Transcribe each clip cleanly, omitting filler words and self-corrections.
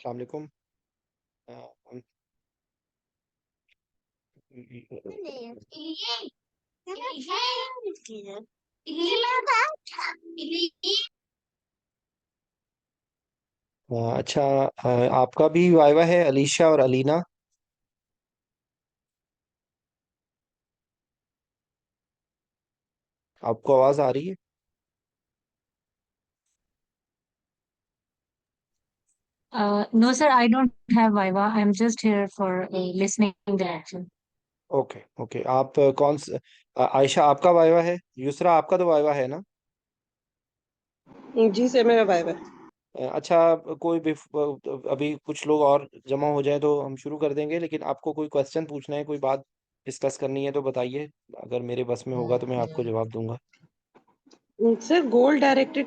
अस्सलाम वालेकुम। अ, हम- अच्छा, आपका भी वाइवा है अलीशा और अलीना। आपको आवाज आ रही है? No, sir, I don't have Viva. I'm just here for listening the lecture. Okay okay, आप कौन सा? आयशा आपका वाइवा है, युसरा आपका तो वाइवा है ना? जी सर, मेरा वाइवा है। अच्छा, कोई भी अभी कुछ लोग और जमा हो जाए तो हम शुरू कर देंगे, लेकिन आपको कोई क्वेश्चन पूछना है, कोई बात डिस्कस करनी है तो बताइए। अगर मेरे बस में होगा तो मैं आपको जवाब दूंगा। सर गोल डायरेक्टेड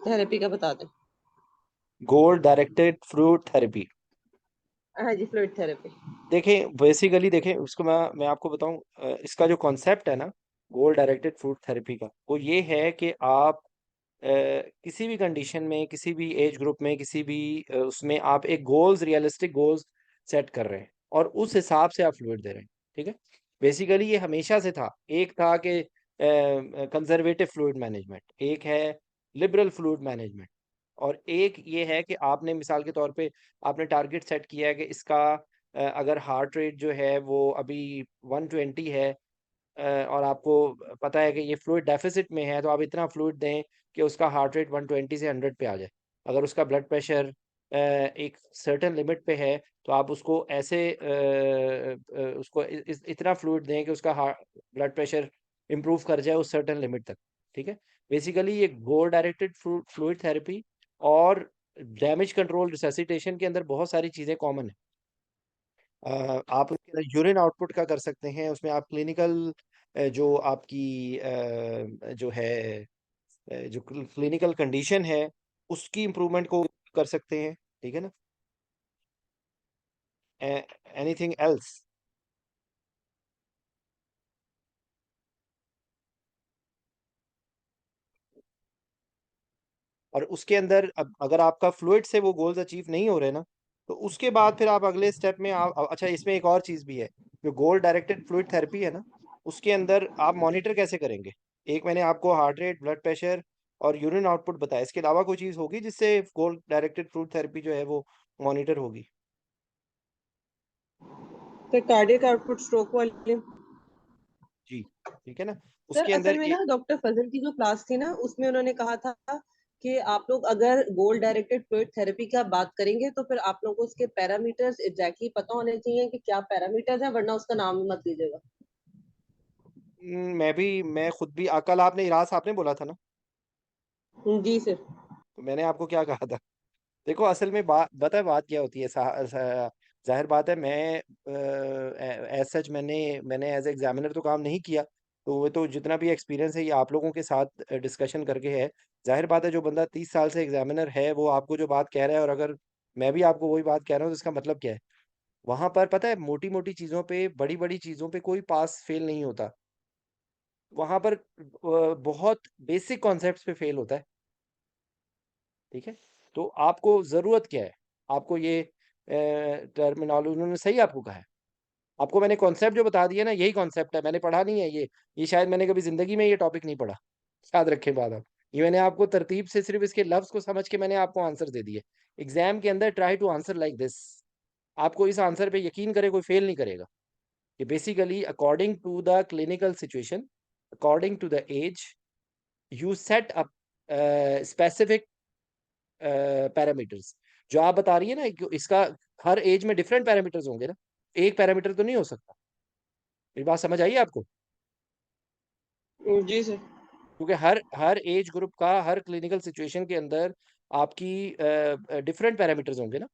थेरेपी का बता दें। गोल डायरेक्टेड फ्लूइड थेरेपी। हाँ जी, फ्लूइड थेरेपी। देखें, बेसिकली देखें उसको, मैं आपको बताऊं, इसका जो कॉन्सेप्ट है ना, गोल डायरेक्टेड फ्रूट थेरेपी का, वो ये है कि आप किसी भी कंडीशन में, किसी भी एज ग्रुप में, किसी भी उसमें आप एक गोल्स, रियलिस्टिक गोल्स सेट कर रहे हैं और उस हिसाब से आप फ्लूइड दे रहे हैं। ठीक है, बेसिकली ये हमेशा से था। एक था कि कंजर्वेटिव फ्लूइड मैनेजमेंट, एक है लिबरल फ्लूइड मैनेजमेंट, और एक ये है कि आपने मिसाल के तौर पे आपने टारगेट सेट किया है कि इसका अगर हार्ट रेट जो है वो अभी 120 है, और आपको पता है कि ये फ्लूइड डेफिसिट में है, तो आप इतना फ्लूइड दें कि उसका हार्ट रेट 120 से 100 पे आ जाए। अगर उसका ब्लड प्रेशर एक सर्टेन लिमिट पे है, तो आप उसको ऐसे उसको इतना फ्लूइड दें कि उसका ब्लड प्रेशर इम्प्रूव कर जाए उस सर्टेन लिमिट तक। ठीक है, बेसिकली ये गोल डायरेक्टेड फ्लूइड थेरेपी और डैमेज कंट्रोल रिसैसिटेशन के अंदर बहुत सारी चीज़ें कॉमन है। आप उसके अंदर यूरिन आउटपुट का कर सकते हैं, उसमें आप क्लिनिकल जो आपकी जो है जो क्लिनिकल कंडीशन है उसकी इम्प्रूवमेंट को कर सकते हैं। ठीक है ना? Anything else? और उसके अंदर अब अगर आपका फ्लूइड से वो गोल्स अचीव नहीं हो रहे ना, तो उसके बाद फिर आप अगले स्टेप में आप अच्छा, इसमें एक और चीज़ भी है। जो गोल डायरेक्टेड फ्लूइड थेरेपी है ना, उसके अंदर आप मॉनिटर कैसे करेंगे? एक मैंने आपको हार्ट रेट, ब्लड प्रेशर और यूरिन आउटपुट बताया, इसके अलावा कोई चीज़ होगी जिससे गोल डायरेक्टेड फ्लूइड थेरेपी जो है वो मॉनिटर होगी? सर कार्डियक आउटपुट स्ट्रोक वाले। जी, ठीक है ना? सर उसके असल अंदर में एक ना डॉक्टर फजल की जो क्लास थी ना, उसमें उन्होंने कहा था कि आप लोग अगर गोल डायरेक्टेड फ्लूइड थेरेपी का बात करेंगे तो फिर आप लोगों को उसके पैरामीटर्स एग्जैक्टली पता होने चाहिए कि क्या पैरामीटर्स है, वरना उसका नाम मत लीजिएगा। मैं खुद भी कल आपने इराज आपने बोला था ना, जी सर। तो मैंने आपको क्या कहा था? देखो, असल में बात बता, बात क्या होती है, जाहिर बात है, मैं एज सच मैंने एज एग्जामिनर तो काम नहीं किया, तो वो तो जितना भी एक्सपीरियंस है ये आप लोगों के साथ डिस्कशन करके है। जाहिर बात है, जो बंदा 30 साल से एग्जामिनर है वो आपको जो बात कह रहा है, और अगर मैं भी आपको वही बात कह रहा हूँ, तो इसका मतलब क्या है? वहां पर पता है, मोटी मोटी चीजों पे, बड़ी बड़ी चीजों पे कोई पास फेल नहीं होता। वहां पर बहुत बेसिक कॉन्सेप्ट्स पे फेल होता है। ठीक है, तो आपको ज़रूरत क्या है? आपको ये टर्मिनोलॉजी उन्होंने सही आपको कहा है। आपको मैंने कॉन्सेप्ट जो बता दिया ना, यही कॉन्सेप्ट है, मैंने पढ़ा नहीं है ये शायद मैंने कभी ज़िंदगी में ये टॉपिक नहीं पढ़ा। याद रखें बात आप। ये मैंने आपको तरतीब से सिर्फ इसके लफ्ज़ को समझ के मैंने आपको आंसर दे दिए। एग्जाम के अंदर try to answer like this. आपको इस आंसर पे यकीन करे, कोई फेल नहीं करेगा। कि basically according to the clinical situation, according to the age, you set up specific parameters. जो आप बता रही है ना कि इसका हर एज में डिफरेंट पैरामीटर्स होंगे ना, एक पैरामीटर तो नहीं हो सकता। मेरी बात समझ आई आपको? जी सर। क्योंकि हर हर एज ग्रुप का, हर क्लिनिकल सिचुएशन के अंदर आपकी डिफरेंट पैरामीटर्स होंगे ना।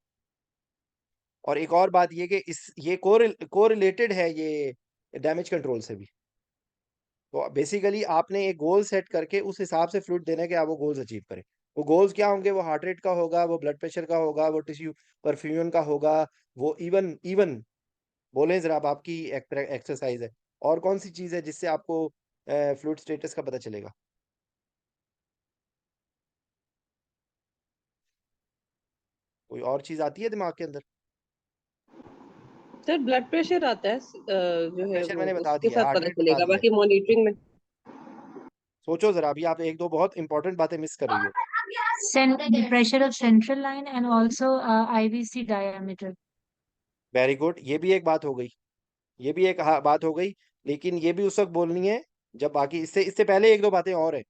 और एक और बात ये कि इस ये कोरिलेटेड है ये डैमेज कंट्रोल से भी। तो बेसिकली आपने एक गोल सेट करके उस हिसाब से फ्लूइड देना है कि आप वो गोल्स अचीव करें। वो गोल्स क्या होंगे? वो हार्ट रेट का होगा, वो ब्लड प्रेशर का होगा, वो टिश्यू परफ्यूजन का होगा, वो इवन इवन बोलें जरा, आप आपकी एक्सरसाइज है, और कौन सी चीज़ है जिससे आपको फ्लूइड स्टेटस का पता चलेगा? कोई और चीज आती है दिमाग के अंदर? सर ब्लड प्रेशर आता है, जो है प्रेशर वो मैंने बता उसके दिया है, साथ हार्ट पता रेट बता चलेगा, दिया है। बाकी मॉनिटरिंग में। सोचो जरा, अभी आप एक दो बहुत इंपॉर्टेंट बातें मिस कर रही हो। The pressure of central line and also IVC diameter. Very good, ये भी एक बात हो गई, ये भी एक बात हो गई, लेकिन ये भी उस वक्त बोलनी है जब बाकी इससे इससे पहले एक दो बातें और है।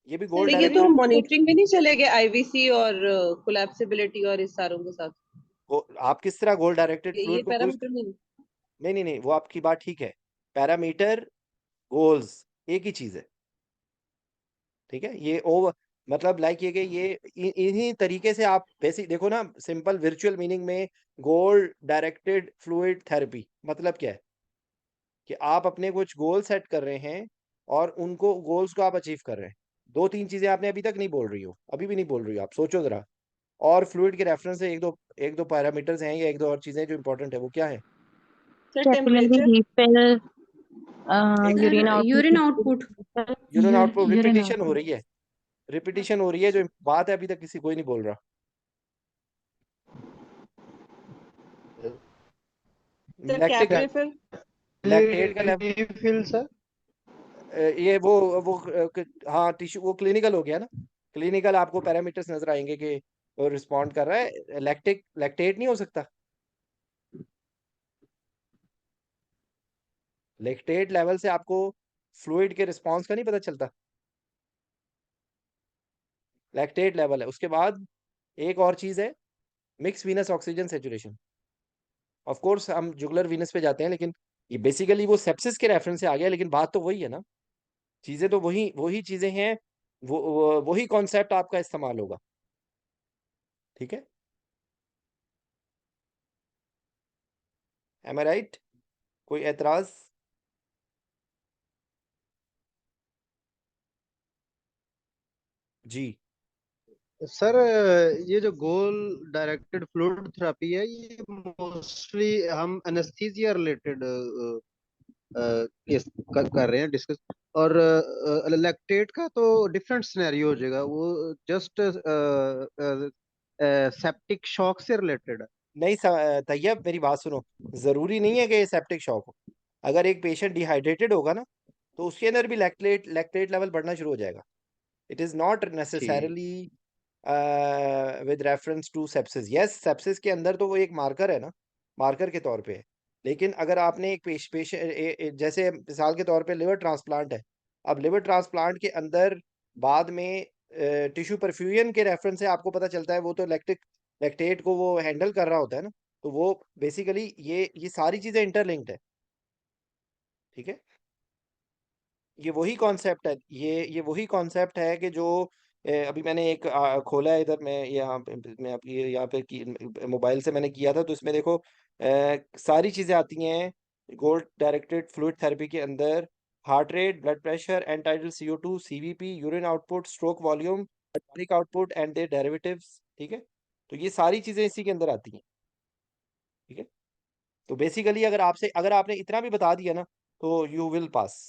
ये भी Sir, गोल तो ये तो डायरेक्टेड। हम मॉनिटरिंग में नहीं चले गए, आईवीसी और कोलैप्सिबिलिटी और इस सारों के साथ? आप किस तरह गोल डायरेक्टेड ये फ्लूइड को प्रूफ? पैरामीटर नहीं? नहीं नहीं नहीं, वो आपकी बात ठीक है। पैरामीटर, गोल्स एक ही चीज है, ठीक है। ये ओवर मतलब लाइक ये इन्हीं तरीके से आप बेसिक देखो ना, सिंपल वर्चुअल मीनिंग में गोल डायरेक्टेड फ्लूइड थेरेपी मतलब क्या है कि आप अपने कुछ गोल सेट कर रहे हैं और उनको गोल्स को आप अचीव कर रहे हैं। दो तीन चीजें आपने अभी तक नहीं बोल रही हो, अभी भी नहीं बोल रही हो, आप सोचो जरा। और फ्लूइड के रेफरेंस से एक दो पैरामीटर्स हैं या एक दो और चीजें जो इंपॉर्टेंट है, वो क्या है? Sir capillary temperature. रिफिल, एक urine second, sir, urine output. output, urine output, urine repetition हो output. रही है, रिपीटिशन हो रही है, जो बात है अभी तक किसी कोई नहीं बोल रहा। सर लैक्टिक, कैबरे फिर। लैक्टेट का लेवल, रिफिल सर। ये वो हाँ टिश्यू, वो क्लिनिकल हो गया ना। क्लिनिकल आपको पैरामीटर्स नजर आएंगे कि वो रिस्पॉन्ड कर रहा है। लैक्टेट नहीं हो सकता। लैक्टेट लेवल से आपको फ्लूइड के रिस्पॉन्स का नहीं पता चलता। लैक्टेट लेवल है। उसके बाद एक और चीज है, mix Venus oxygen saturation. Of course हम जुगलर वीनस पे जाते हैं, लेकिन ये बेसिकली वो सेप्सिस के रेफरेंस से आ गया, लेकिन बात तो वही है ना, चीजें तो वही वही चीजें हैं, वही कॉन्सेप्ट आपका इस्तेमाल होगा, ठीक है। एम आई राइट? कोई एतराज? जी। सर ये जो गोल डायरेक्टेड फ्लूइड थेरेपी है, ये मोस्टली हम एनेस्थीसिया रिलेटेड केस कर रहे हैं डिस्कस। और लैक्टेट का तो डिफरेंट सिनेरियो हो जाएगा, वो जस्ट सेप्टिक शॉक से रिलेटेड है। नहीं तैयब, मेरी बात सुनो। जरूरी नहीं है कि ये सेप्टिक शॉक हो। अगर एक पेशेंट डिहाइड्रेटेड होगा ना, तो उसके अंदर भी लैक्टेट लैक्टेट लेवल बढ़ना शुरू हो जाएगा। इट इज नॉट ठीक। Necessarily with reference to sepsis. Yes, sepsis के अंदर तो वो एक मार्कर है ना, मार्कर के तौर पे है। लेकिन अगर आपने एक पेशेंट जैसे मिसाल के तौर पे लिवर ट्रांसप्लांट है, अब लिवर ट्रांसप्लांट के अंदर बाद में टिश्यू परफ्यूजन के रेफरेंस से आपको पता चलता है वो तो लैक्टेट को वो हैंडल कर रहा होता है ना। तो वो बेसिकली ये सारी चीजें इंटरलिंक्ड है, ठीक है। ये वही कॉन्सेप्ट है, ये वही कॉन्सेप्ट है कि जो अभी मैंने एक खोला है इधर, मैं यहाँ पे मैं आपकी यहाँ पे मोबाइल से मैंने किया था, तो इसमें देखो सारी चीजें आती हैं गोल्ड डायरेक्टेड फ्लूइड थेरेपी के अंदर। Heart rate, blood pressure, and tidal CO2, CVP, urine output, stroke volume, cardiac output and their derivatives, ठीक है। तो ये सारी चीजें इसी के अंदर आती हैं, ठीक है। तो बेसिकली अगर आपने इतना भी बता दिया ना, तो यू विल पास,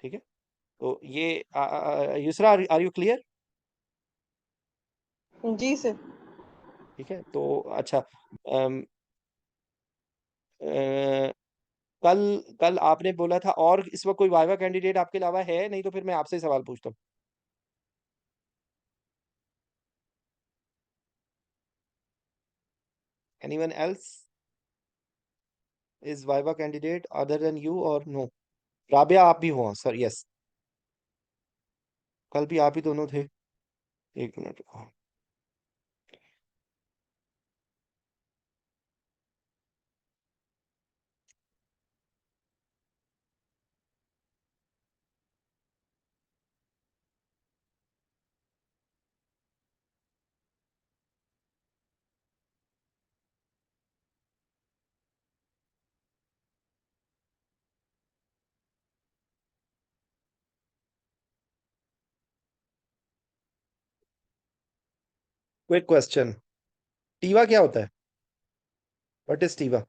ठीक है। तो ये युसरा, आर यू क्लियर? जी सर। ठीक है, तो अच्छा। अम, अ, कल कल आपने बोला था, और इस वक्त कोई वाइवा कैंडिडेट आपके अलावा है? नहीं तो फिर मैं आपसे ही सवाल पूछता हूँ। Anyone else is viva candidate other than you और नो? राबिया आप भी हो? सर यस, कल भी आप ही दोनों थे। एक मिनट। क्विक क्वेश्चन, टीवा क्या होता है? What is TIVA?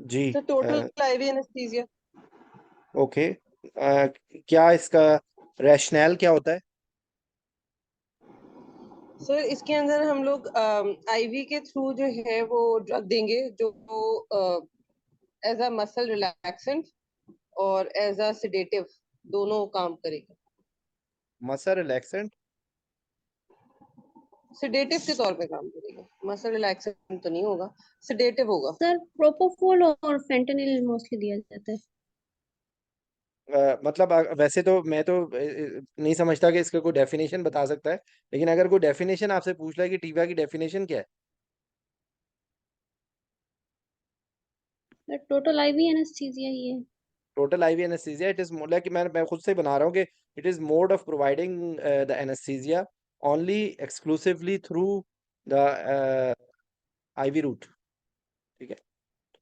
जी sir total IV anaesthesia. Okay. क्या इसका रैशनल क्या होता है? सर इसके अंदर हम लोग आईवी के थ्रू जो है वो ड्रग देंगे जो एज अ मसल रिलैक्सेंट और एज अ सिडेटिव दोनों काम करेगा। Muscle relaxant. सिडेटिव के तौर पे काम करेगा, मसल रिलैक्सेंट तो नहीं होगा, सिडेटिव होगा। सर प्रोपोफोल और फेंटेनिल मोस्टली दिया जाता है। मतलब वैसे तो मैं तो नहीं समझता कि इसका कोई डेफिनेशन बता सकता है, लेकिन अगर कोई डेफिनेशन आपसे पूछ रहा है कि टीवा की डेफिनेशन क्या है? सर टोटल आईवी एनेस्थीसिया ही है। Total IV anaesthesia it is more like, मैं खुद से बना रहा हूँ कि it is mode of providing the anaesthesia only exclusively through the IV route. ठीक है,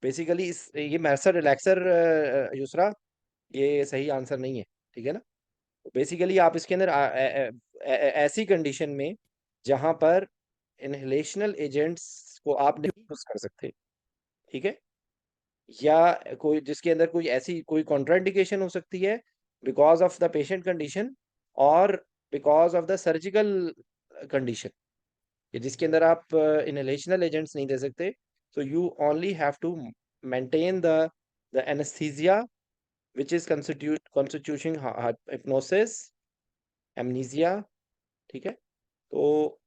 बेसिकली इस ये मैसर रिलैक्सर यूसरा ये सही आंसर नहीं है। ठीक है ना? बेसिकली आप इसके अंदर ऐसी कंडीशन में जहां पर इनहेलेशनल एजेंट्स को आप नहीं यूज कर सकते, ठीक है, या कोई जिसके अंदर कोई ऐसी कोई कॉन्ट्राइंडिकेशन हो सकती है because of the patient condition और because of the surgical condition, जिसके अंदर आप इनहेलेशनल एजेंट्स नहीं दे सकते, so you only have to maintain the anesthesia which is constituting hypnosis, amnesia। ठीक है, तो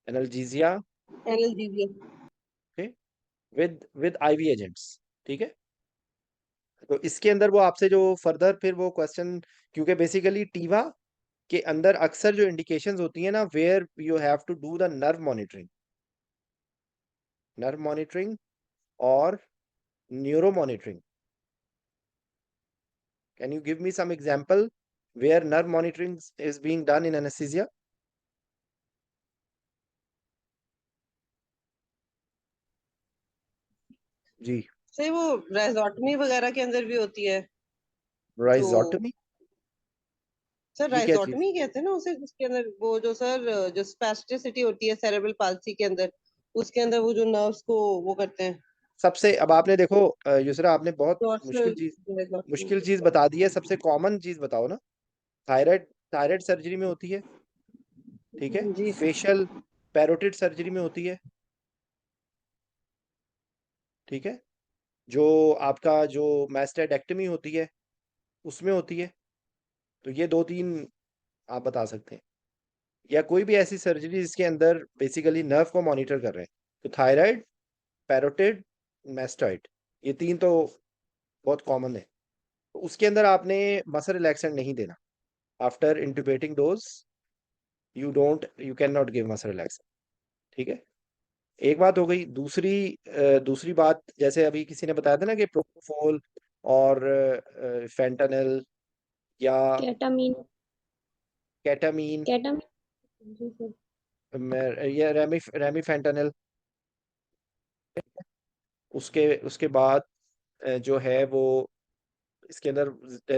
analgesia analgesia. With IV agents. ठीक है, तो इसके अंदर वो आपसे जो फर्दर फिर वो क्वेश्चन, क्योंकि बेसिकली टीवा के अंदर अक्सर जो इंडिकेशंस होती है ना where you have to do the nerve monitoring और neuro monitoring. Can you give me some example where nerve monitoring is being done in anesthesia? जी, सही वो राइजोटमी वगैरह के अंदर भी होती है जो rhizotomy सर ये क्या चीज? राइजोटमी कहते हैं ना उसे, जिसके अंदर वो जो सर जो स्पेस्टिसिटी होती है सेरेब्रल पाल्सी के अंदर, उसके अंदर वो जो नर्व्स को वो करते हैं। सबसे अब आपने देखो यूसरा आपने बहुत डॉर्सल मुश्किल चीज बता दी है। सबसे कॉमन चीज बताओ ना। थायराइड थायराइड सर्जरी में होती है, ठीक है, जी फेशियल पैरोटिड सर्जरी में होती है, ठीक है, जो आपका जो मैस्टेडेक्टमी होती है उसमें होती है। तो ये दो तीन आप बता सकते हैं, या कोई भी ऐसी सर्जरी जिसके अंदर बेसिकली नर्व को मॉनिटर कर रहे हैं। तो थायराइड, पैरोटिड, मैस्टॉइड, ये तीन तो बहुत कॉमन है। तो उसके अंदर आपने मसल रिलैक्सेंट नहीं देना। After intubating dose you can not give muscle relaxant. ठीक है, एक बात हो गई। दूसरी बात, जैसे अभी किसी ने बताया था ना कि प्रोपोफोल और फेंटानिल या केटामीन। केटामीन, केटामीन जी सर। या रेमी उसके उसके बाद जो है वो इसके अंदर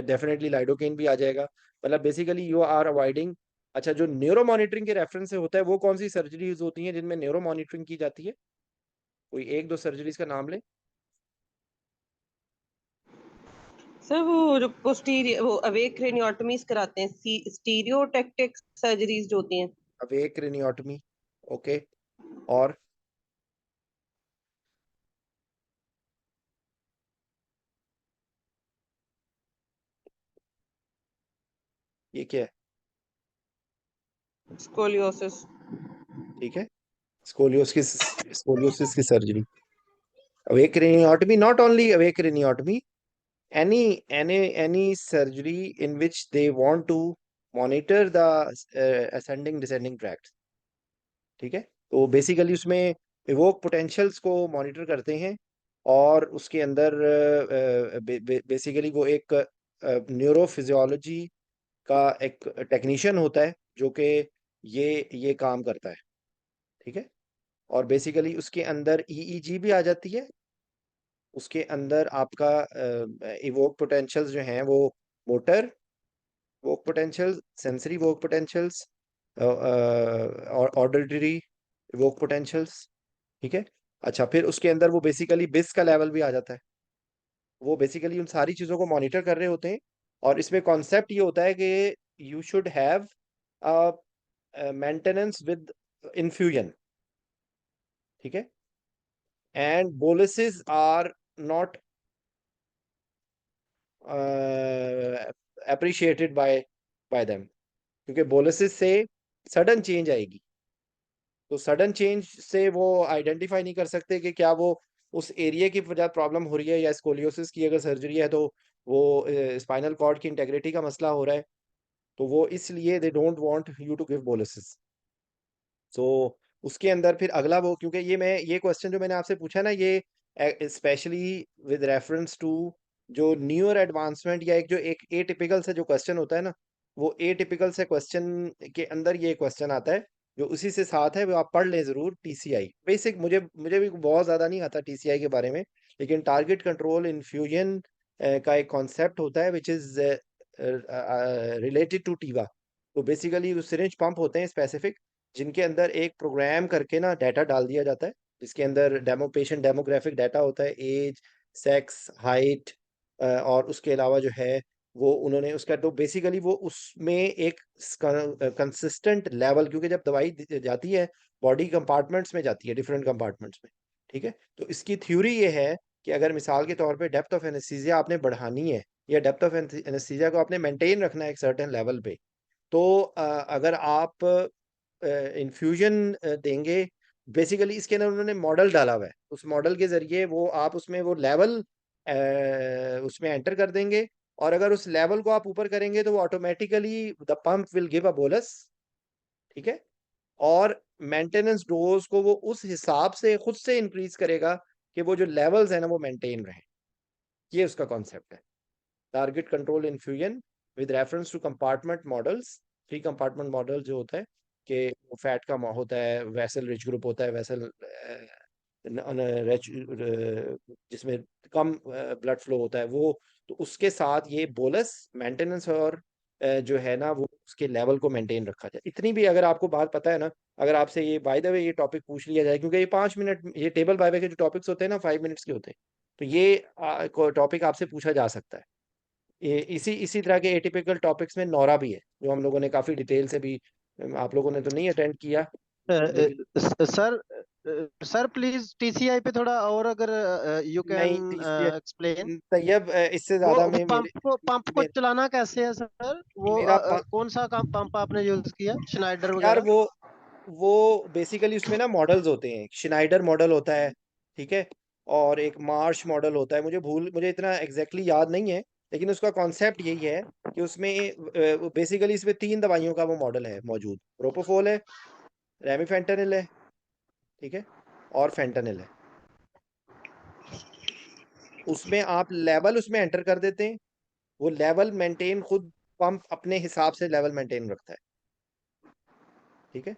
डेफिनेटली लाइडोकेन भी आ जाएगा। मतलब बेसिकली यू आर अवॉइडिंग। अच्छा, जो न्यूरो मॉनिटरिंग के रेफरेंस से होता है वो कौन सी सर्जरीज होती हैं जिनमें न्यूरो मॉनिटरिंग की जाती है? कोई एक दो सर्जरीज का नाम ले। सर वो जो पोस्टीरियर वो अवेक क्रेनियोटमीज कराते हैं, स्टीरियोटेक्टिक सर्जरीज जो होती हैं। अवेक क्रेनियोटमी, ओके, और ये क्या है? स्कोलियोसिस। ठीक है, स्कोलियोसिस की surgery. Awake craniotomy, not only awake craniotomy, any any surgery in which they want to monitor the ascending descending tracts। ठीक है, तो बेसिकली उसमें इवोक पोटेंशियल्स को मॉनिटर करते हैं और उसके अंदर बेसिकली वो एक न्यूरोफिजियोलॉजी का एक टेक्नीशियन होता है जो कि ये काम करता है। ठीक है, और बेसिकली उसके अंदर ईईजी भी आ जाती है। उसके अंदर आपका इवोक पोटेंशियल्स जो हैं वो मोटर वोक पोटेंशियल्स, सेंसरी वोक पोटेंशियल्स और ऑडिटरी वोक पोटेंशियल्स। ठीक है, अच्छा, फिर उसके अंदर वो बेसिकली बिस का लेवल भी आ जाता है। वो बेसिकली उन सारी चीज़ों को मॉनिटर कर रहे होते हैं, और इसमें कॉन्सेप्ट ये होता है कि you should have maintenance with infusion, ठीक है, and boluses are not appreciated by them, क्योंकि बोलसेस से सडन चेंज आएगी, तो सडन चेंज से वो आइडेंटिफाई नहीं कर सकते कि क्या वो उस एरिया की वजह प्रॉब्लम हो रही है, या स्कोलियोसिस की अगर सर्जरी है तो वो स्पाइनल कॉर्ड की इंटेग्रिटी का मसला हो रहा है, तो वो इसलिए they don't want you to give boluses. So उसके अंदर फिर अगला वो, क्योंकि ये क्वेश्चन जो मैंने आपसे पूछा ना, ये स्पेशली विद रेफरेंस टू जो न्यूअर एडवांसमेंट, या एक जो एक ए टिपिकल से जो क्वेश्चन होता है ना, वो ए टिपिकल से क्वेश्चन के अंदर ये क्वेश्चन आता है, जो उसी से साथ है, वो आप पढ़ लें ज़रूर। टीसीआई बेसिक, मुझे मुझे भी बहुत ज़्यादा नहीं आता टीसीआई के बारे में, लेकिन टारगेट कंट्रोल इन्फ्यूजन का एक कॉन्सेप्ट होता है विच इज़ रिलेटेड टू टीवा। तो बेसिकली वो सिरिंज पंप होते हैं स्पेसिफिक, जिनके अंदर एक प्रोग्राम करके ना डाटा डाल दिया जाता है, जिसके अंदर पेशेंट डेमोग्राफिक डाटा होता है, एज, सेक्स, हाइट, और उसके अलावा जो है वो उन्होंने उसका, तो बेसिकली वो उसमें एक कंसिस्टेंट लेवल, क्योंकि जब दवाई जाती है बॉडी कंपार्टमेंट्स में जाती है, डिफरेंट कंपार्टमेंट्स में, ठीक है, तो इसकी थ्योरी ये है कि अगर मिसाल के तौर पे डेप्थ ऑफ एनेस्थीसिया आपने बढ़ानी है, या डेप्थ ऑफ एनेस्थीसिया को आपने मेंटेन रखना है एक सर्टेन लेवल पे, तो अगर आप इन्फ्यूजन देंगे, बेसिकली इसके अंदर उन्होंने मॉडल डाला हुआ है, उस मॉडल के जरिए वो आप उसमें वो लेवल उसमें एंटर कर देंगे, और अगर उस लेवल को आप ऊपर करेंगे तो वो automatically the pump will give a bolus, ठीक है, और मेंटेनेंस डोज को वो उस हिसाब से खुद से इंक्रीज करेगा कि वो जो लेवल्स है ना वो मेंटेन रहे। ये उसका कॉन्सेप्ट है, target control infusion with reference to compartment models. 3 compartment model जो होता है कि फैट का होता है, वेसल रिच ग्रुप होता है, वेसल जिसमें कम ब्लड फ्लो होता है वो, तो उसके साथ ये बोलस मेंटेनेंस, और जो है ना वो उसके लेवल को मेंटेन रखा जाए। इतनी भी अगर आपको बात पता है ना, अगर आपसे ये बाय द वे ये टॉपिक पूछ लिया जाए, क्योंकि ये 5 मिनट, ये टेबल बाय वे के जो टॉपिक्स होते हैं ना 5 मिनट्स के होते हैं, तो ये टॉपिक आपसे पूछा जा सकता है। ये इसी इसी तरह के एटिपिकल टॉपिक्स में नोरा भी है, जो हम लोगों ने काफी डिटेल से भी, आप लोगों ने तो नहीं अटेंड किया, लेकिन सर सर प्लीज टीसीआई पे थोड़ा और अगर यू कैन नहीं टीसीएस एक्सप्लेन तैयब, इससे वो ज्यादा में मेरे पंप को मेरे चलाना कैसे है सर वो मेरा कौन सा पंप आपने यूज किया श्नाइडर यार वगैरह वो बेसिकली उसमें ना मॉडल्स होते हैं, शिनाइडर मॉडल होता है, ठीक है, और एक मार्श मॉडल होता है, मुझे इतना एग्जैक्टली याद नहीं है, लेकिन उसका कॉन्सेप्ट यही है कि उसमें बेसिकली इसमें 3 दवाइयों का वो मॉडल है मौजूद, प्रोपोफोल है, रेमिफेंटेनिल है, ठीक है, और फेंटेनिल है। उसमें आप लेवल उसमें एंटर कर देते हैं, वो लेवल मेंटेन खुद पंप अपने हिसाब से लेवल मेंटेन रखता है, ठीक है,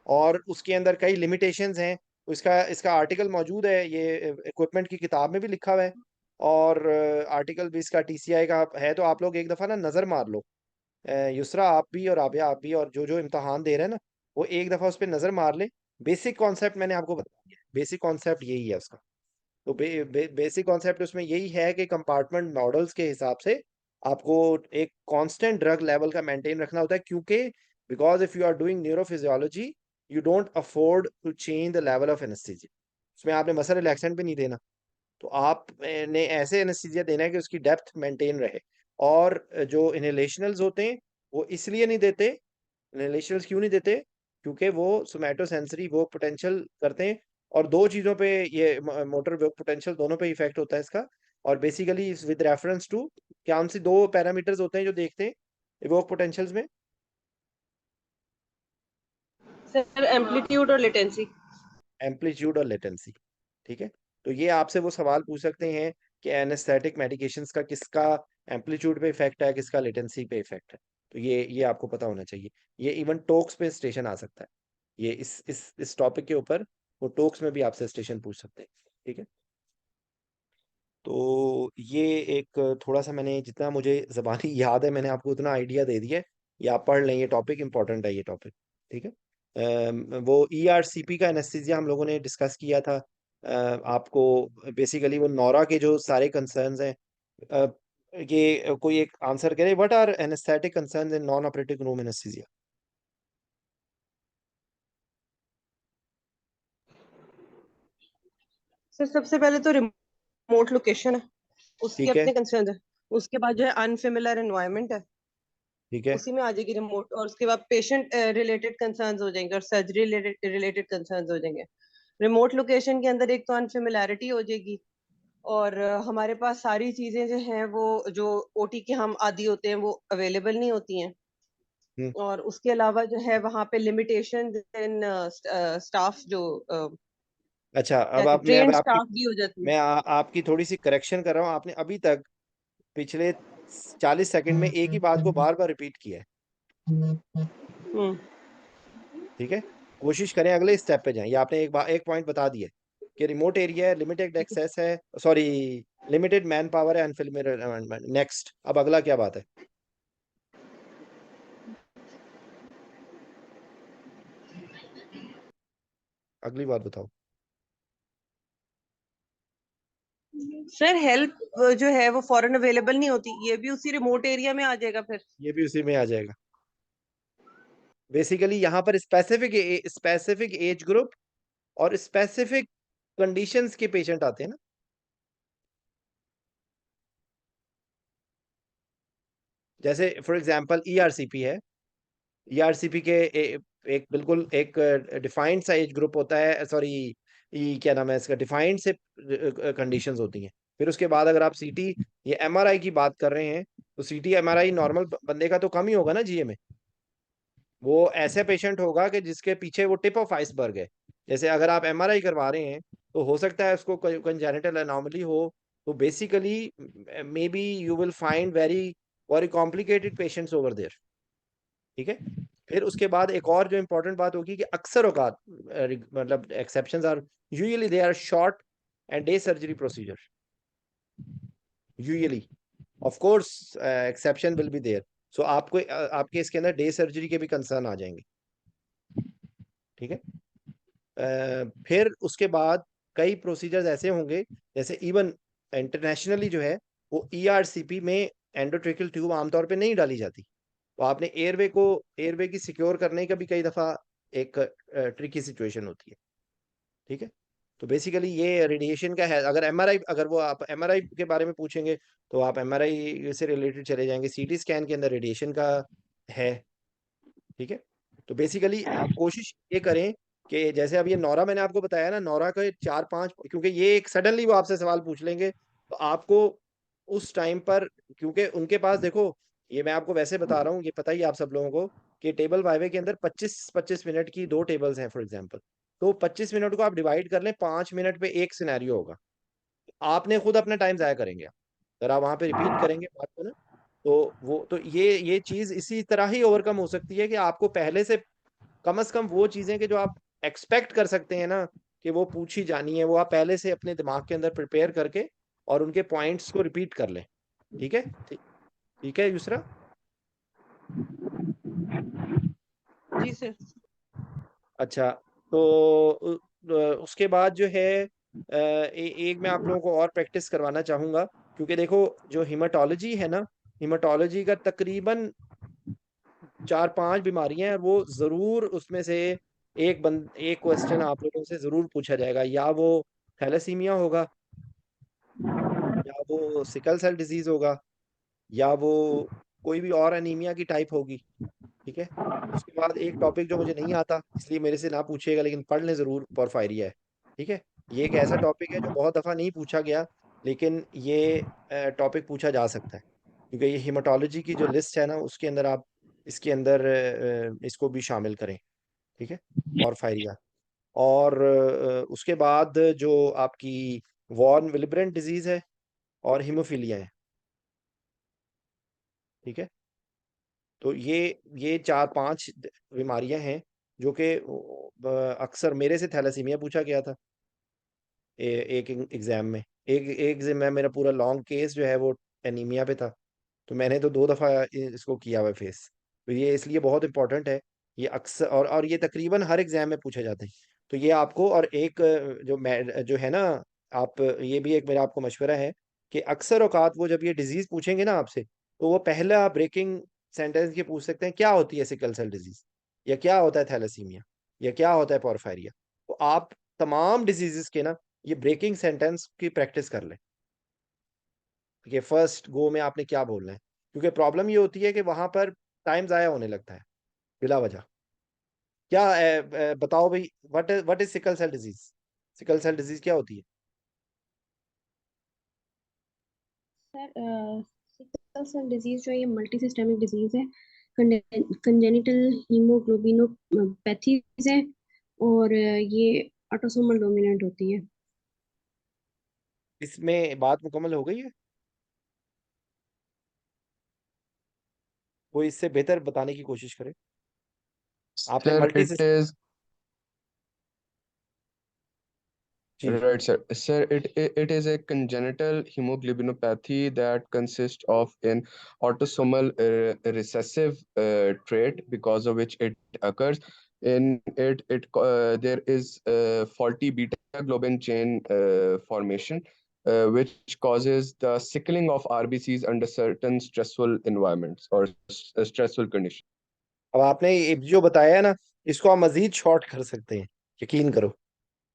और उसके अंदर कई लिमिटेशंस हैं। इसका इसका आर्टिकल मौजूद है, ये इक्विपमेंट की किताब में भी लिखा हुआ है, और आर्टिकल भी इसका टीसीआई का है, तो आप लोग एक दफ़ा ना नज़र मार लो, युसरा आप भी और आबिया आप भी, और जो जो इम्तहान दे रहे हैं ना, वो एक दफ़ा उस पर नज़र मार ले। बेसिक कॉन्सेप्ट मैंने आपको बता दिया, बेसिक कॉन्सेप्ट यही है उसका। तो बेसिक कॉन्सेप्ट उसमें यही है कि कंपार्टमेंट मॉडल्स के हिसाब से आपको एक कांस्टेंट ड्रग लेवल का मेंटेन रखना होता है, क्योंकि because if you are doing neurophysiology you don't afford to change the level of anaesthesia. उसमें आपने मसल रिलैक्सेंट भी नहीं देना, तो आपने ऐसे एनेस्थीसिया देना है कि उसकी डेप्थ मेंटेन रहे। और जो इनहेलेशनल्स होते हैं वो इसलिए नहीं देते, इनहेलेशनल्स क्यों नहीं देते, क्योंकि वो सोमैटोसेंसरी वर्क पोटेंशियल करते हैं, और 2 चीज़ों पे ये मोटर वर्क पोटेंशियल दोनों पे इफेक्ट होता है इसका। और बेसिकली विद रेफरेंस टू क्या उनसे 2 पैरामीटर्स होते हैं जो देखते हैं वर्क पोटेंशियल्स में, सर एम्पलीट्यूड और लेटेंसी। एम्पलीट्यूड और लेटेंसी, ठीक है। तो ये आपसे वो सवाल पूछ सकते हैं कि एनेस्थेटिक मेडिकेशंस का किसका एम्पलीट्यूड पे इफेक्ट है, किसका लेटेंसी पे इफेक्ट है, तो ये आपको पता होना चाहिए। ये इवन टोक्स पे स्टेशन आ सकता है, ये इस टॉपिक के ऊपर वो टोक्स में भी आपसे स्टेशन पूछ सकते हैं, ठीक है। तो ये एक थोड़ा सा मैंने जितना मुझे ज़बानी याद है मैंने आपको उतना आइडिया दे दिया है, ये आप पढ़ लें, ये टॉपिक इंपॉर्टेंट है ये टॉपिक, ठीक है। वो ईआरसीपी का एनेस्थीसिया हम लोगों ने डिस्कस किया था, आपको बेसिकली वो नौरा के जो सारे कंसर्न्स हैं, अ, ये कोई एक आंसर करे, what are anaesthetic concerns in non operative room anaesthesia? Sir सबसे पहले तो रिमोट लोकेशन है, उसके ठीक है, अपने कंसर्न है। उसके बाद जो है अनफेमिलियर एनवायरनमेंट है, ठीक है। उसी में आ जाएगी रिमोट। और उसके बाद पेशेंट रिलेटेड कंसर्न्स हो जाएंगे और सर्जरी रिलेटेड कंसर्न्स हो जाएंगे। रिमोट लोकेशन के अंदर एक तो अनफेमिलियरिटी हो जाएगी, और हमारे पास सारी चीजें जो हैं वो जो ओटी के हम आदी होते हैं वो अवेलेबल नहीं होती हैं। हम्म, और उसके अलावा जो है वहाँ पे लिमिटेशन इन स्टाफ जो अच्छा, अब कहते आप मैं अब ट्रेन आपकी स्टाफ भी हो जाती है। आपकी थोड़ी सी करेक्शन कर रहा हूँ। आपने अभी तक पिछले 40 सेकंड में एक ही बात को बार बार रिपीट किया है। हम्म। ठीक है, कोशिश करें अगले स्टेप पे जाएं। ये आपने एक पॉइंट बता दिया कि रिमोट एरिया है, लिमिटेड एक्सेस है, सॉरी, लिमिटेड मैन पावर है, अनफिल्मेड एनवायरनमेंट। नेक्स्ट, अब अगला क्या बात है? अगली बात बताओ। सर हेल्प जो है वो फॉरेन अवेलेबल नहीं होती, ये भी उसी रिमोट एरिया में आ जाएगा फिर। ये भी उसी में आ जाएगा। बेसिकली यहाँ पर स्पेसिफिक एज ग्रुप और स्पेसिफिक कंडीशंस के पेशेंट आते हैं ना। जैसे फॉर एग्जांपल ईआरसीपी है, ईआरसीपी के एक बिल्कुल एक डिफाइंड सा एज ग्रुप होता है, सॉरी, क्या नाम है इसका, डिफाइंड से कंडीशंस होती हैं। फिर उसके बाद अगर आप सीटी या एमआरआई की बात कर रहे हैं, तो सीटी एमआरआई नॉर्मल बंदे का तो कम ही होगा ना जीए में। वो ऐसे पेशेंट होगा कि जिसके पीछे वो टिप ऑफ आइसबर्ग है। जैसे अगर आप एमआरआई करवा रहे हैं, तो हो सकता है उसको कंजेनिटल एनोमली हो। तो basically may be you will find very very complicated patients over there. ठीक है। फिर उसके बाद एक और जो इम्पोर्टेंट बात होगी कि अक्सर औकात, मतलब exceptions are usually they are short and day surgery procedure, usually. Of course exception will be there. So आपको आपके इसके अंदर डे सर्जरी के भी कंसर्न आ जाएंगे। ठीक है। फिर उसके बाद कई प्रोसीजर्स ऐसे होंगे, जैसे इवन इंटरनेशनली जो है वो ईआरसीपी में एंडोट्रेकियल ट्यूब आमतौर पे नहीं डाली जाती। तो आपने एयरवे की सिक्योर करने का भी कई दफ़ा एक ट्रिकी सिचुएशन होती है। ठीक है। तो बेसिकली ये रेडिएशन का है। अगर वो आप एमआरआई के बारे में पूछेंगे, तो आप एमआरआई से रिलेटेड चले जाएंगे, सीटी स्कैन के अंदर रेडिएशन का है। ठीक है। तो बेसिकली आप कोशिश ये करें कि जैसे अब ये नौरा मैंने आपको बताया ना, नौरा का 4-5, क्योंकि ये एक सडनली वो आपसे सवाल पूछ लेंगे, तो आपको उस टाइम पर, क्योंकि उनके पास देखो, ये मैं आपको वैसे बता रहा हूँ, ये पता ही आप सब लोगों को कि टेबल वाइवे के अंदर 25-25 मिनट की 2 टेबल्स हैं फॉर एग्जांपल। तो 25 मिनट को आप डिवाइड कर लें, 5 मिनट पे एक सिनेरियो होगा। आपने खुद अपना टाइम ज़ाया करेंगे अगर आप वहां पे रिपीट करेंगे बात को ना। तो ये चीज इसी तरह ही ओवरकम हो सकती है कि आपको पहले से कम कम वो चीजें कि जो आप एक्सपेक्ट कर सकते हैं ना कि वो पूछी जानी है, वो आप पहले से अपने दिमाग के अंदर प्रिपेयर करके और उनके पॉइंट्स को रिपीट कर लें। ठीक है। ठीक है यूसरा। जी सर। अच्छा, तो उसके बाद जो है एक मैं आप लोगों को और प्रैक्टिस करवाना चाहूंगा, क्योंकि देखो जो हिमाटोलॉजी है ना, हिमाटोलॉजी का तकरीबन 4-5 बीमारियां हैं, वो जरूर उसमें से एक क्वेश्चन आप लोगों से जरूर पूछा जाएगा। या वो थैलेसीमिया होगा, या वो सिकल सेल डिजीज होगा, या वो कोई भी और एनीमिया की टाइप होगी। ठीक है। उसके बाद एक टॉपिक जो मुझे नहीं आता, इसलिए मेरे से ना पूछिएगा, लेकिन पढ़ लें जरूर, पोरफायरिया है। ठीक है। ये एक ऐसा टॉपिक है जो बहुत दफा नहीं पूछा गया, लेकिन ये टॉपिक पूछा जा सकता है, क्योंकि ये हिमाटोलॉजी की जो लिस्ट है ना, उसके अंदर आप इसके अंदर इसको भी शामिल करें। ठीक है। पोरफायरिया। और उसके बाद जो आपकी वॉर्न विलिब्रेंट डिजीज है और हीमोफीलिया है। ठीक है। तो ये 4-5 बीमारियां हैं जो कि अक्सर मेरे से थैलेसीमिया पूछा गया था एक एग्जाम में। एक एग्जाम में मेरा पूरा लॉन्ग केस जो है वो एनीमिया पे था। तो मैंने तो 2 दफा इसको किया हुआ फेस। तो ये इसलिए बहुत इंपॉर्टेंट है। ये अक्सर और ये तकरीबन हर एग्जाम में पूछे जाते हैं। तो ये आपको, और एक जो है ना, आप ये भी एक मेरा आपको मशवरा है कि अक्सर औकात वो जब ये डिजीज पूछेंगे ना आपसे, तो वो पहला ब्रेकिंग सेंटेंस ये पूछ सकते हैं क्या होती है सिकल सेल डिजीज, या क्या होता है थैलेसीमिया, या क्या होता है पोरफायरिया। तो आप तमाम डिजीजेस के ना ये ब्रेकिंग सेंटेंस की प्रैक्टिस कर लें कि फर्स्ट गो में आपने क्या बोलना है, क्योंकि प्रॉब्लम ये होती है कि वहां पर टाइम ज़ाया होने लगता है बिला वजह। क्या बताओ भाई, what is sickle cell disease? Sickle cell disease क्या होती है? सर सिकल सेल डिजीज जो है ये मल्टी सिस्टेमिक डिजीज है, कंजेनिटल हीमोग्लोबिनोपैथीज है, और ये ऑटोसोमल डोमिनेंट होती है। इसमें बात मुकम्मल हो गई है? कोई इससे बेहतर बताने की कोशिश करे। आपने Sir, मल्टी it is जी right, sir. Sir, it is a congenital hemoglobinopathy that consists of an autosomal recessive trait because of which it occurs. In it there is faulty beta globin chain formation, which causes the sickling of RBCs under certain stressful environments or stressful conditions. अब आपने ये जो बताया है ना, इसको आप मजीद short कर सकते हैं। यकीन करो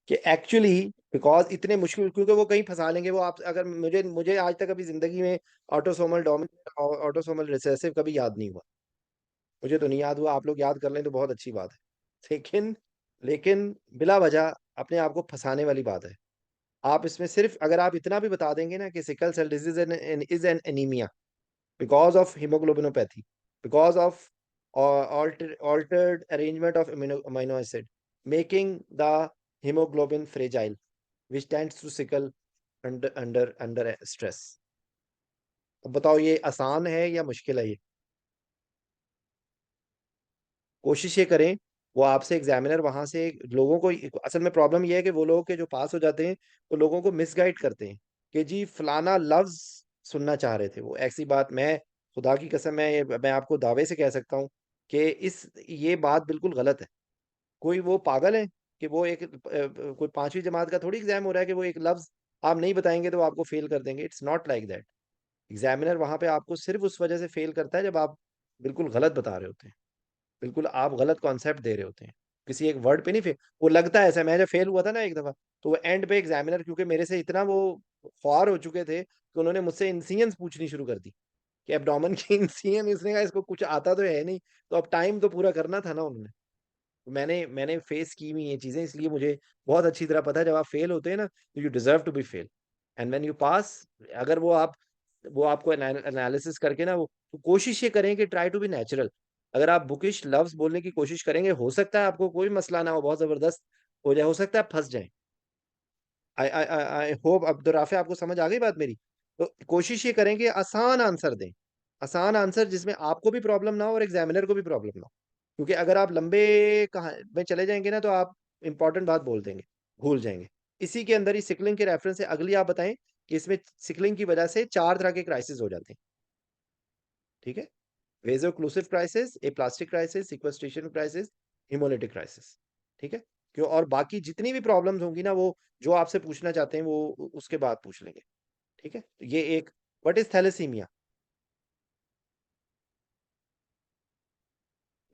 कि एक्चुअली बिकॉज इतने मुश्किल, क्योंकि वो कहीं फंसा लेंगे वो आप। अगर मुझे मुझे आज तक अभी जिंदगी में ऑटोसोमल डोमिनेंट और ऑटोसोमल रिसेसिव कभी याद नहीं हुआ। मुझे तो नहीं याद हुआ, आप लोग याद कर लें तो बहुत अच्छी बात है। लेकिन लेकिन बिला वजह अपने आप को फंसाने वाली बात है। आप इसमें सिर्फ अगर आप इतना भी बता देंगे ना कि sickle cell disease is an anaemia because of hemoglobinopathy, because of altered arrangement of amino acid, making the hemoglobin fragile, which tends to sickle under stress. अब बताओ ये आसान है या मुश्किल है? ये कोशिश ये करें, वो आपसे एग्जामिनर वहां से लोगों को, असल में प्रॉब्लम ये है कि वो लोग के जो पास हो जाते हैं वो लोगों को मिसगाइड करते हैं कि जी फलाना लफ्ज सुनना चाह रहे थे वो। ऐसी बात मैं, खुदा की कसम, मैं आपको दावे से कह सकता हूँ कि ये बात बिल्कुल गलत है। कोई वो पागल है कि वो कोई 5वीं जमात का थोड़ी एग्जाम हो रहा है कि वो एक लफ्ज आप नहीं बताएंगे तो आपको फेल कर देंगे। It's not like that. Examiner वहां पे आपको सिर्फ उस वजह से फेल करता है जब आप बिल्कुल गलत बता रहे होते हैं, बिल्कुल आप गलत कॉन्सेप्ट दे रहे होते हैं, किसी एक वर्ड पे नहीं फेल। वो लगता है ऐसा, मैं जब फेल हुआ था ना एक दफा, तो वो एंड पे एग्जामिनर, क्योंकि मेरे से इतना वो ख्वार हो चुके थे कि उन्होंने मुझसे इंसियंस पूछनी शुरू कर दी कि एब्डोमेन की इंसियन। इसने कहा इसको कुछ आता तो है नहीं, तो अब टाइम तो पूरा करना था ना उन्होंने। तो मैंने फेस की हुई ये चीजें, इसलिए मुझे बहुत अच्छी तरह पता है जब आप फेल होते हैं ना तो you deserve to be fail, and when you pass, अगर वो आपको एनालिसिस करके ना, वो तो कोशिश ये करें कि ट्राई टू बी नेचुरल। अगर आप बुकिश लफ्ज बोलने की कोशिश करेंगे, हो सकता है आपको कोई मसला ना हो, बहुत जबरदस्त हो जाए, हो सकता है आप फंस जाए। आई होप अब्दुल राफे आपको समझ आ गई बात मेरी। तो कोशिश ये करें कि आसान आंसर दें, आसान आंसर जिसमें आपको भी प्रॉब्लम ना हो और एग्जामिनर को भी प्रॉब्लम ना हो। क्योंकि अगर आप लंबे कहा में चले जाएंगे ना तो आप इंपॉर्टेंट बात बोल देंगे, भूल जाएंगे। इसी के अंदर ही सिकलिंग के रेफरेंस से अगली आप बताएं कि इसमें सिकलिंग की वजह से 4 तरह के क्राइसिस हो जाते हैं। ठीक है, vaso occlusive crisis, aplastic crisis, sequestration crisis, haemolytic crisis. ठीक है, क्यों? और बाकी जितनी भी प्रॉब्लम्स होंगी ना, वो जो आपसे पूछना चाहते हैं वो उसके बाद पूछ लेंगे। ठीक है, तो ये एक, व्हाट इज थैलेसीमिया?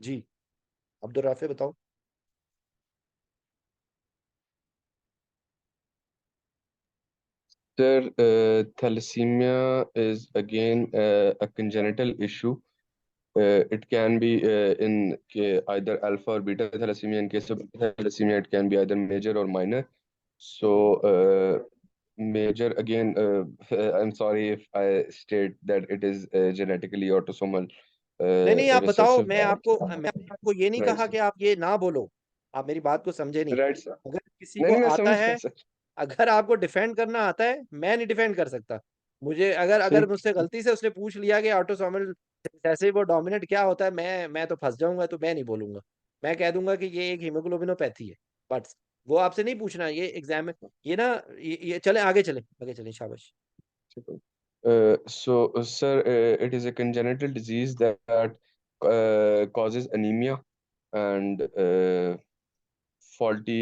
जी अब्दुल राफे बताओ। Sir, thalassemia is again a congenital issue. It can be either alpha or beta thalassemia. In case of thalassemia, it can be either major or minor. So, major again, I'm sorry if I state that it is genetically autosomal नहीं आप बताओ, recessive. मैं आपको ये नहीं Right, कहा sir. कि आप ये ना बोलो। आप मेरी बात को समझे नहीं। Right, sir. अगर किसी नहीं को नहीं मैं आता समझ है, गया सर. अगर आपको डिफेंड करना आता है, मैं नहीं डिफेंड कर सकता। मुझे अगर अगर ठीक. मुझसे गलती से उसने पूछ लिया कि ऑटोसोमल जैसे वो डोमिनेंट क्या होता है, मैं तो फंस जाऊंगा, तो मैं नहीं बोलूंगा। मैं कह दूंगा कि ये एक हीमोग्लोबिनोपैथी है, बट वो आपसे नहीं पूछना ये एग्जाम में। ये ना ये चले आगे चले, शाबाश। So, sir, it is a congenital disease that causes anemia, and faulty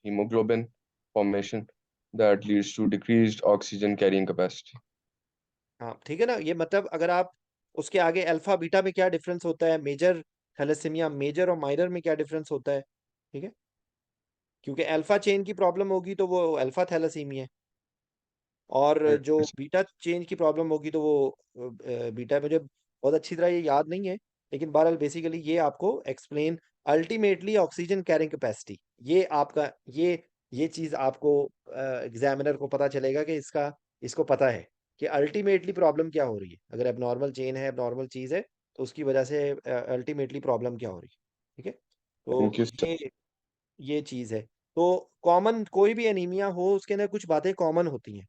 hemoglobin formation that leads to decreased oxygen carrying capacity. हाँ ठीक है ना, ये मतलब अगर आप उसके आगे अल्फा बीटा में क्या डिफरेंस होता है, मेजर थैलेसीमिया मेजर और माइनर में क्या डिफरेंस होता है, ठीक है, क्योंकि अल्फा चेन की प्रॉब्लम होगी तो वो अल्फा थैलेसीमिया है, और जो Yes. बीटा चेन की प्रॉब्लम होगी तो वो बीटा, मुझे बहुत अच्छी तरह ये याद नहीं है, लेकिन बहरहाल बेसिकली ये आपको explain ultimately oxygen carrying capacity, ये आपका ये चीज़ आपको एग्जामिनर को पता चलेगा कि इसको पता है कि अल्टीमेटली प्रॉब्लम क्या हो रही है, अगर एबनॉर्मल चेन है, एबनॉर्मल चीज़ है, तो उसकी वजह से अल्टीमेटली प्रॉब्लम क्या हो रही है, ठीक है। Thank तो you, sir. ये चीज़ है। तो कॉमन कोई भी एनीमिया हो उसके अंदर कुछ बातें कॉमन होती हैं,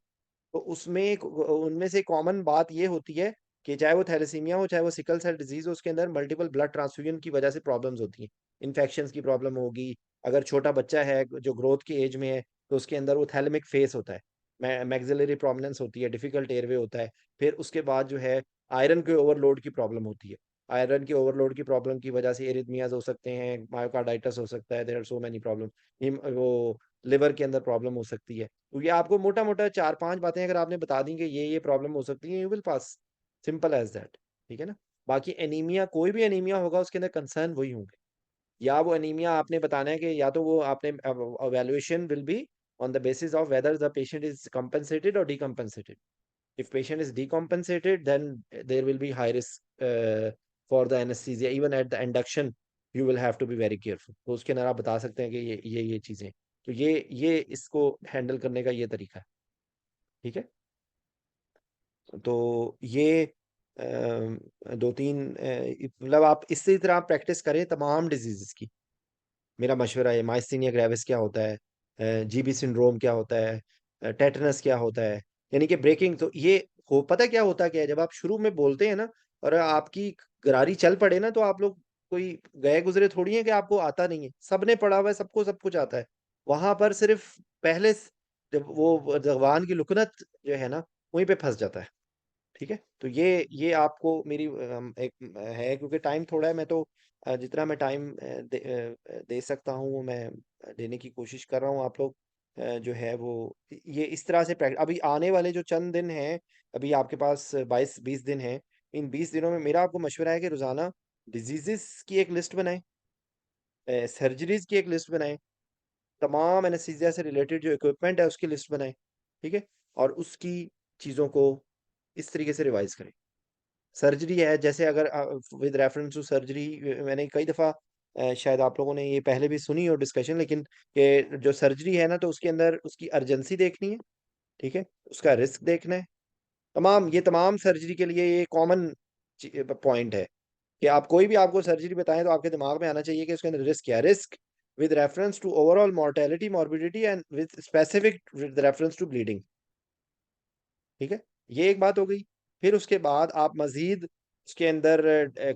तो उसमें उनमें से कॉमन बात ये होती है कि चाहे वो थैलेसीमिया हो, चाहे वो सिकल सेल डिजीज हो, उसके अंदर मल्टीपल ब्लड ट्रांसफ्यूजन की वजह से प्रॉब्लम्स होती हैं, इन्फेक्शंस की प्रॉब्लम होगी, अगर छोटा बच्चा है जो ग्रोथ की एज में है तो उसके अंदर वो थैलेमिक फेस होता है, मैक्सिलरी प्रोमिनेंस होती है, डिफिकल्ट एयरवे होता है, फिर उसके बाद जो है आयरन के ओवरलोड की प्रॉब्लम होती है, आयरन के ओवरलोड की प्रॉब्लम की वजह से एरिथमियाज हो सकते हैं, मायोकार्डाइटिस हो सकता है, there are so many problem, वो लिवर के अंदर प्रॉब्लम हो सकती है। तो ये आपको मोटा मोटा 4-5 बातें अगर आपने बता दी कि ये प्रॉब्लम हो सकती है, you will pass, simple as that, ठीक है ना। बाकी एनीमिया, कोई भी एनीमिया होगा उसके अंदर कंसर्न वही होंगे, या वो एनीमिया आपने बताना है कि या तो वो आपने evaluation will be on the basis of whether the patient is compensated or decompensated. If patient is decompensated, then there will be high risk for the anesthesia. Even at the induction, you will have to be very careful. तो उसके अंदर आप बता सकते हैं कि ये चीजें, तो ये इसको हैंडल करने का ये तरीका है, ठीक है। तो ये दो तीन मतलब आप इसी तरह प्रैक्टिस करें तमाम डिजीजेस की, मेरा मशवरा है। माइस्थीनिया ग्रेविस क्या होता है, जीबी सिंड्रोम क्या होता है, टेटनस क्या होता है, यानी कि ब्रेकिंग, तो ये हो पता क्या है, जब आप शुरू में बोलते हैं ना और आपकी गरारी चल पड़े ना, तो आप लोग कोई गए गुजरे थोड़ी है कि आपको आता नहीं है, सबने पढ़ा हुआ है, सबको सब कुछ आता है, वहां पर सिर्फ जब वो जबान की लुकनत जो है ना वहीं पे फंस जाता है, ठीक है। तो ये आपको मेरी एक है, क्योंकि टाइम थोड़ा है, मैं तो जितना मैं टाइम दे सकता हूँ वो मैं देने की कोशिश कर रहा हूँ। आप लोग जो है वो ये इस तरह से अभी आने वाले जो चंद दिन हैं, अभी आपके पास 22-20 दिन हैं, इन 20 दिनों में मेरा आपको मशवरा है कि रोजाना डिजीजेस की एक लिस्ट बनाएं, सर्जरीज की एक लिस्ट बनाएं, तमाम एनेस्थीसिया से रिलेटेड जो इक्विपमेंट है उसकी लिस्ट बनाएं, ठीक है, और उसकी चीज़ों को इस तरीके से रिवाइज करें। सर्जरी है, जैसे अगर विद रेफरेंस टू सर्जरी, मैंने कई दफ़ा शायद आप लोगों ने ये पहले भी सुनी हो डिस्कशन, लेकिन कि जो सर्जरी है ना तो उसके अंदर उसकी अर्जेंसी देखनी है, ठीक है, उसका रिस्क देखना है, तमाम सर्जरी के लिए ये कॉमन पॉइंट है कि आप कोई भी आपको सर्जरी बताएं तो आपके दिमाग में आना चाहिए कि उसके अंदर रिस्क क्या है, risk with reference to overall mortality morbidity and with specific with reference to bleeding, ठीक है, ये एक बात हो गई। फिर उसके बाद आप मजीद उसके अंदर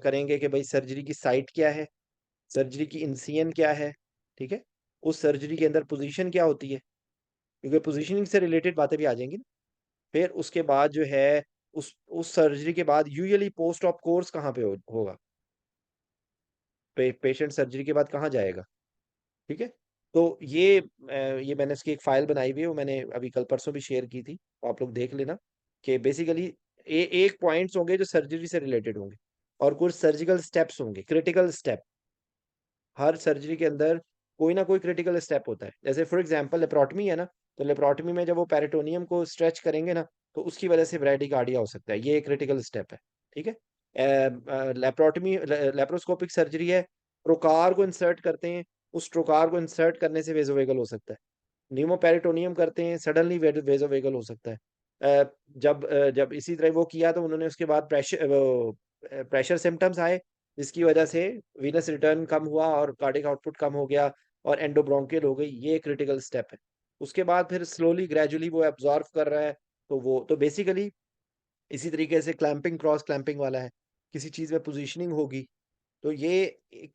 करेंगे कि भाई सर्जरी की साइट क्या है, सर्जरी की इंसिजन क्या है, ठीक है, उस सर्जरी के अंदर पोजीशन क्या होती है, क्योंकि पोजीशनिंग से रिलेटेड बातें भी आ जाएंगी ना। फिर उसके बाद जो है उस सर्जरी के बाद यूजुअली पोस्ट ऑप कोर्स कहाँ पे होगा, पेशेंट सर्जरी के बाद कहाँ जाएगा, ठीक है। तो ये मैंने इसकी एक फाइल बनाई हुई है, वो मैंने अभी कल परसों भी शेयर की थी, तो आप लोग देख लेना कि बेसिकली एक पॉइंट्स होंगे जो सर्जरी से रिलेटेड होंगे, और कुछ सर्जिकल स्टेप्स होंगे, क्रिटिकल स्टेप, हर सर्जरी के अंदर कोई ना कोई क्रिटिकल स्टेप होता है। जैसे फॉर एग्जांपल लेप्रोटमी है ना, तो लेप्रोटमी में जब वो पेरिटोनियम को स्ट्रेच करेंगे ना तो उसकी वजह से ब्रैडिकार्डिया हो सकता है, ये एक क्रिटिकल स्टेप है, ठीक है। लेप्रोटमी लेप्रोस्कोपिक सर्जरी है, ट्रोकार को इंसर्ट करते हैं, उस ट्रोकार को इंसर्ट करने से वेजोवेगल हो सकता है, न्यूमोपेरिटोनियम करते हैं, सडनली वेजोवेगल हो सकता है। जब इसी तरह वो किया तो उन्होंने उसके बाद प्रेशर सिम्टम्स आए, जिसकी वजह से वीनस रिटर्न कम हुआ और कार्डिक आउटपुट कम हो गया और एंडोब्रोंकियल हो गई, ये क्रिटिकल स्टेप है। उसके बाद फिर स्लोली ग्रेजुअली वो एब्जॉर्व कर रहा है, तो वो तो बेसिकली इसी तरीके से क्लैंपिंग क्रॉस क्लैंपिंग वाला है, किसी चीज़ में पोजीशनिंग होगी, तो ये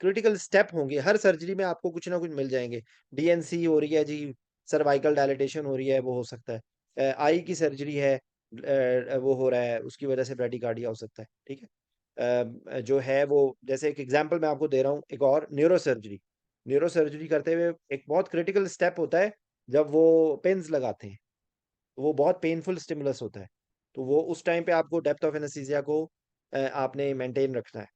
क्रिटिकल स्टेप होंगे, हर सर्जरी में आपको कुछ ना कुछ मिल जाएंगे। डीएनसी हो रही है जी, सर्वाइकल डायलिटेशन हो रही है, वो हो सकता है, आई की सर्जरी है, वो हो रहा है, उसकी वजह से ब्रेडिकार्डिया हो सकता है, ठीक है। जो है वो जैसे एक एग्जांपल मैं आपको दे रहा हूँ, एक और न्यूरो सर्जरी, न्यूरो सर्जरी करते हुए एक बहुत क्रिटिकल स्टेप होता है जब वो पेन्स लगाते हैं, तो वो बहुत पेनफुल स्टिमुलस होता है। तो वो उस टाइम पे आपको डेप्थ ऑफ एनेस्थीसिया को आपने मेंटेन रखना है।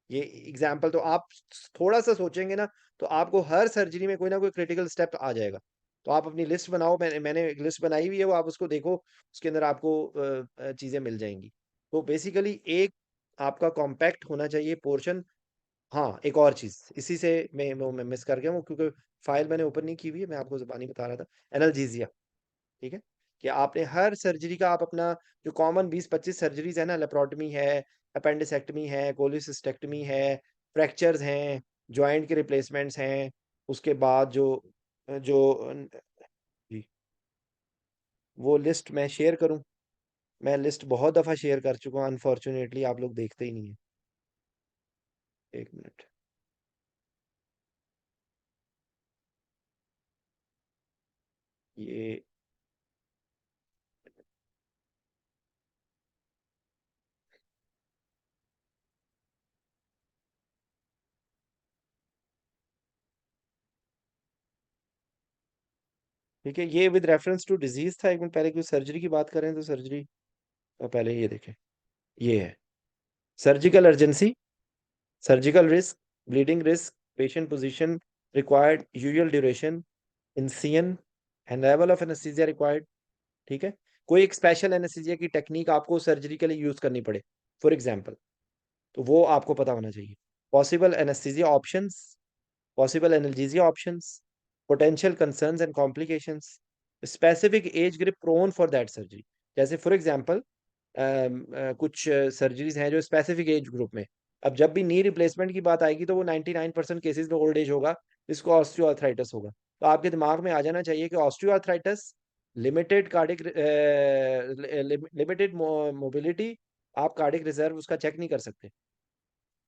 ये एग्जाम्पल तो आप थोड़ा सा सोचेंगे ना, तो आपको हर सर्जरी में कोई ना कोई क्रिटिकल स्टेप आ जाएगा। तो आप अपनी लिस्ट बनाओ, मैंने एक लिस्ट बनाई हुई है, वो आप उसको देखो, उसके अंदर आपको चीज़ें मिल जाएंगी। तो बेसिकली एक आपका कॉम्पैक्ट होना चाहिए पोर्शन। हाँ, एक और चीज़ इसी से मैं मिस कर गया हूँ, क्योंकि फाइल मैंने ओपन नहीं की हुई है, मैं आपको ज़बानी बता रहा था। एनाल्जेसिया, ठीक है? कि आपने हर सर्जरी का आप अपना जो कॉमन 20-25 सर्जरीज़ है ना, लेप्रोटमी है, अपेंडिसेक्टमी है, कोलिसिस्टेक्टमी है, फ्रैक्चर्स हैं, जॉइंट के रिप्लेसमेंट्स हैं, उसके बाद जो जी, वो लिस्ट मैं शेयर करूँ? मैं लिस्ट बहुत दफ़ा शेयर कर चुका हूँ, अनफॉर्च्यूनेटली आप लोग देखते ही नहीं हैं। 1 मिनट। ये ठीक है, ये विद रेफरेंस टू डिज़ीज़ था। 1 मिनट पहले, क्योंकि सर्जरी की बात कर रहे हैं तो सर्जरी पहले ये देखें। ये है surgical urgency, surgical risk, bleeding risk, patient position required, usual duration, incision and level of anaesthesia required. ठीक है, कोई एक स्पेशल एनेस्थीसिया की टेक्निक आपको सर्जरी के लिए यूज करनी पड़े फॉर एग्जांपल, तो वो आपको पता होना चाहिए। Possible anaesthesia options, possible analgesia options, potential concerns and complications, specific age group prone for that surgery. जैसे फॉर एग्जांपल कुछ सर्जरीज हैं जो स्पेसिफिक एज ग्रुप में, अब जब भी नी रिप्लेसमेंट की बात आएगी तो वो 99% केसेस में ओल्ड एज होगा, जिसको ऑस्टियोआर्थराइटिस होगा। तो आपके दिमाग में आ जाना चाहिए कि osteoarthritis, limited cardiac limited mobility, आप कार्डिक रिजर्व उसका चेक नहीं कर सकते।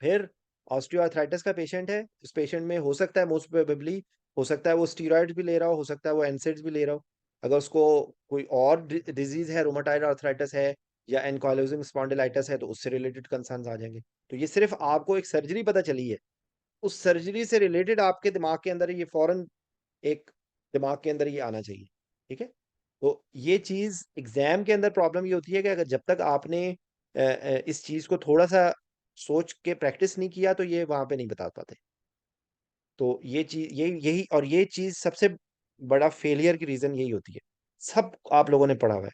फिर ऑस्टियोआर्थराइटिस का पेशेंट है, उस पेशेंट में हो सकता है, मोस्ट प्रोबेबली हो सकता है वो स्टीरॉइड भी ले रहा हो सकता है वो एनसेड्स भी ले रहा हो। अगर उसको कोई और डिजीज है, रोमाटाइड आर्थराइटिस है या एनकाइलोजिंग स्पॉन्डिलाइटिस है, तो उससे रिलेटेड कंसर्न्स आ जाएंगे। तो ये सिर्फ आपको एक सर्जरी पता चली है, उस सर्जरी से रिलेटेड आपके दिमाग के अंदर ये फौरन एक दिमाग के अंदर ये आना चाहिए। ठीक है, तो ये चीज एग्जाम के अंदर प्रॉब्लम ये होती है कि अगर जब तक आपने इस चीज को थोड़ा सा सोच के प्रैक्टिस नहीं किया, तो ये वहां पे नहीं बता पाते। तो ये चीज ये चीज सबसे बड़ा फेलियर की रीजन यही होती है। सब आप लोगों ने पढ़ा हुआ है।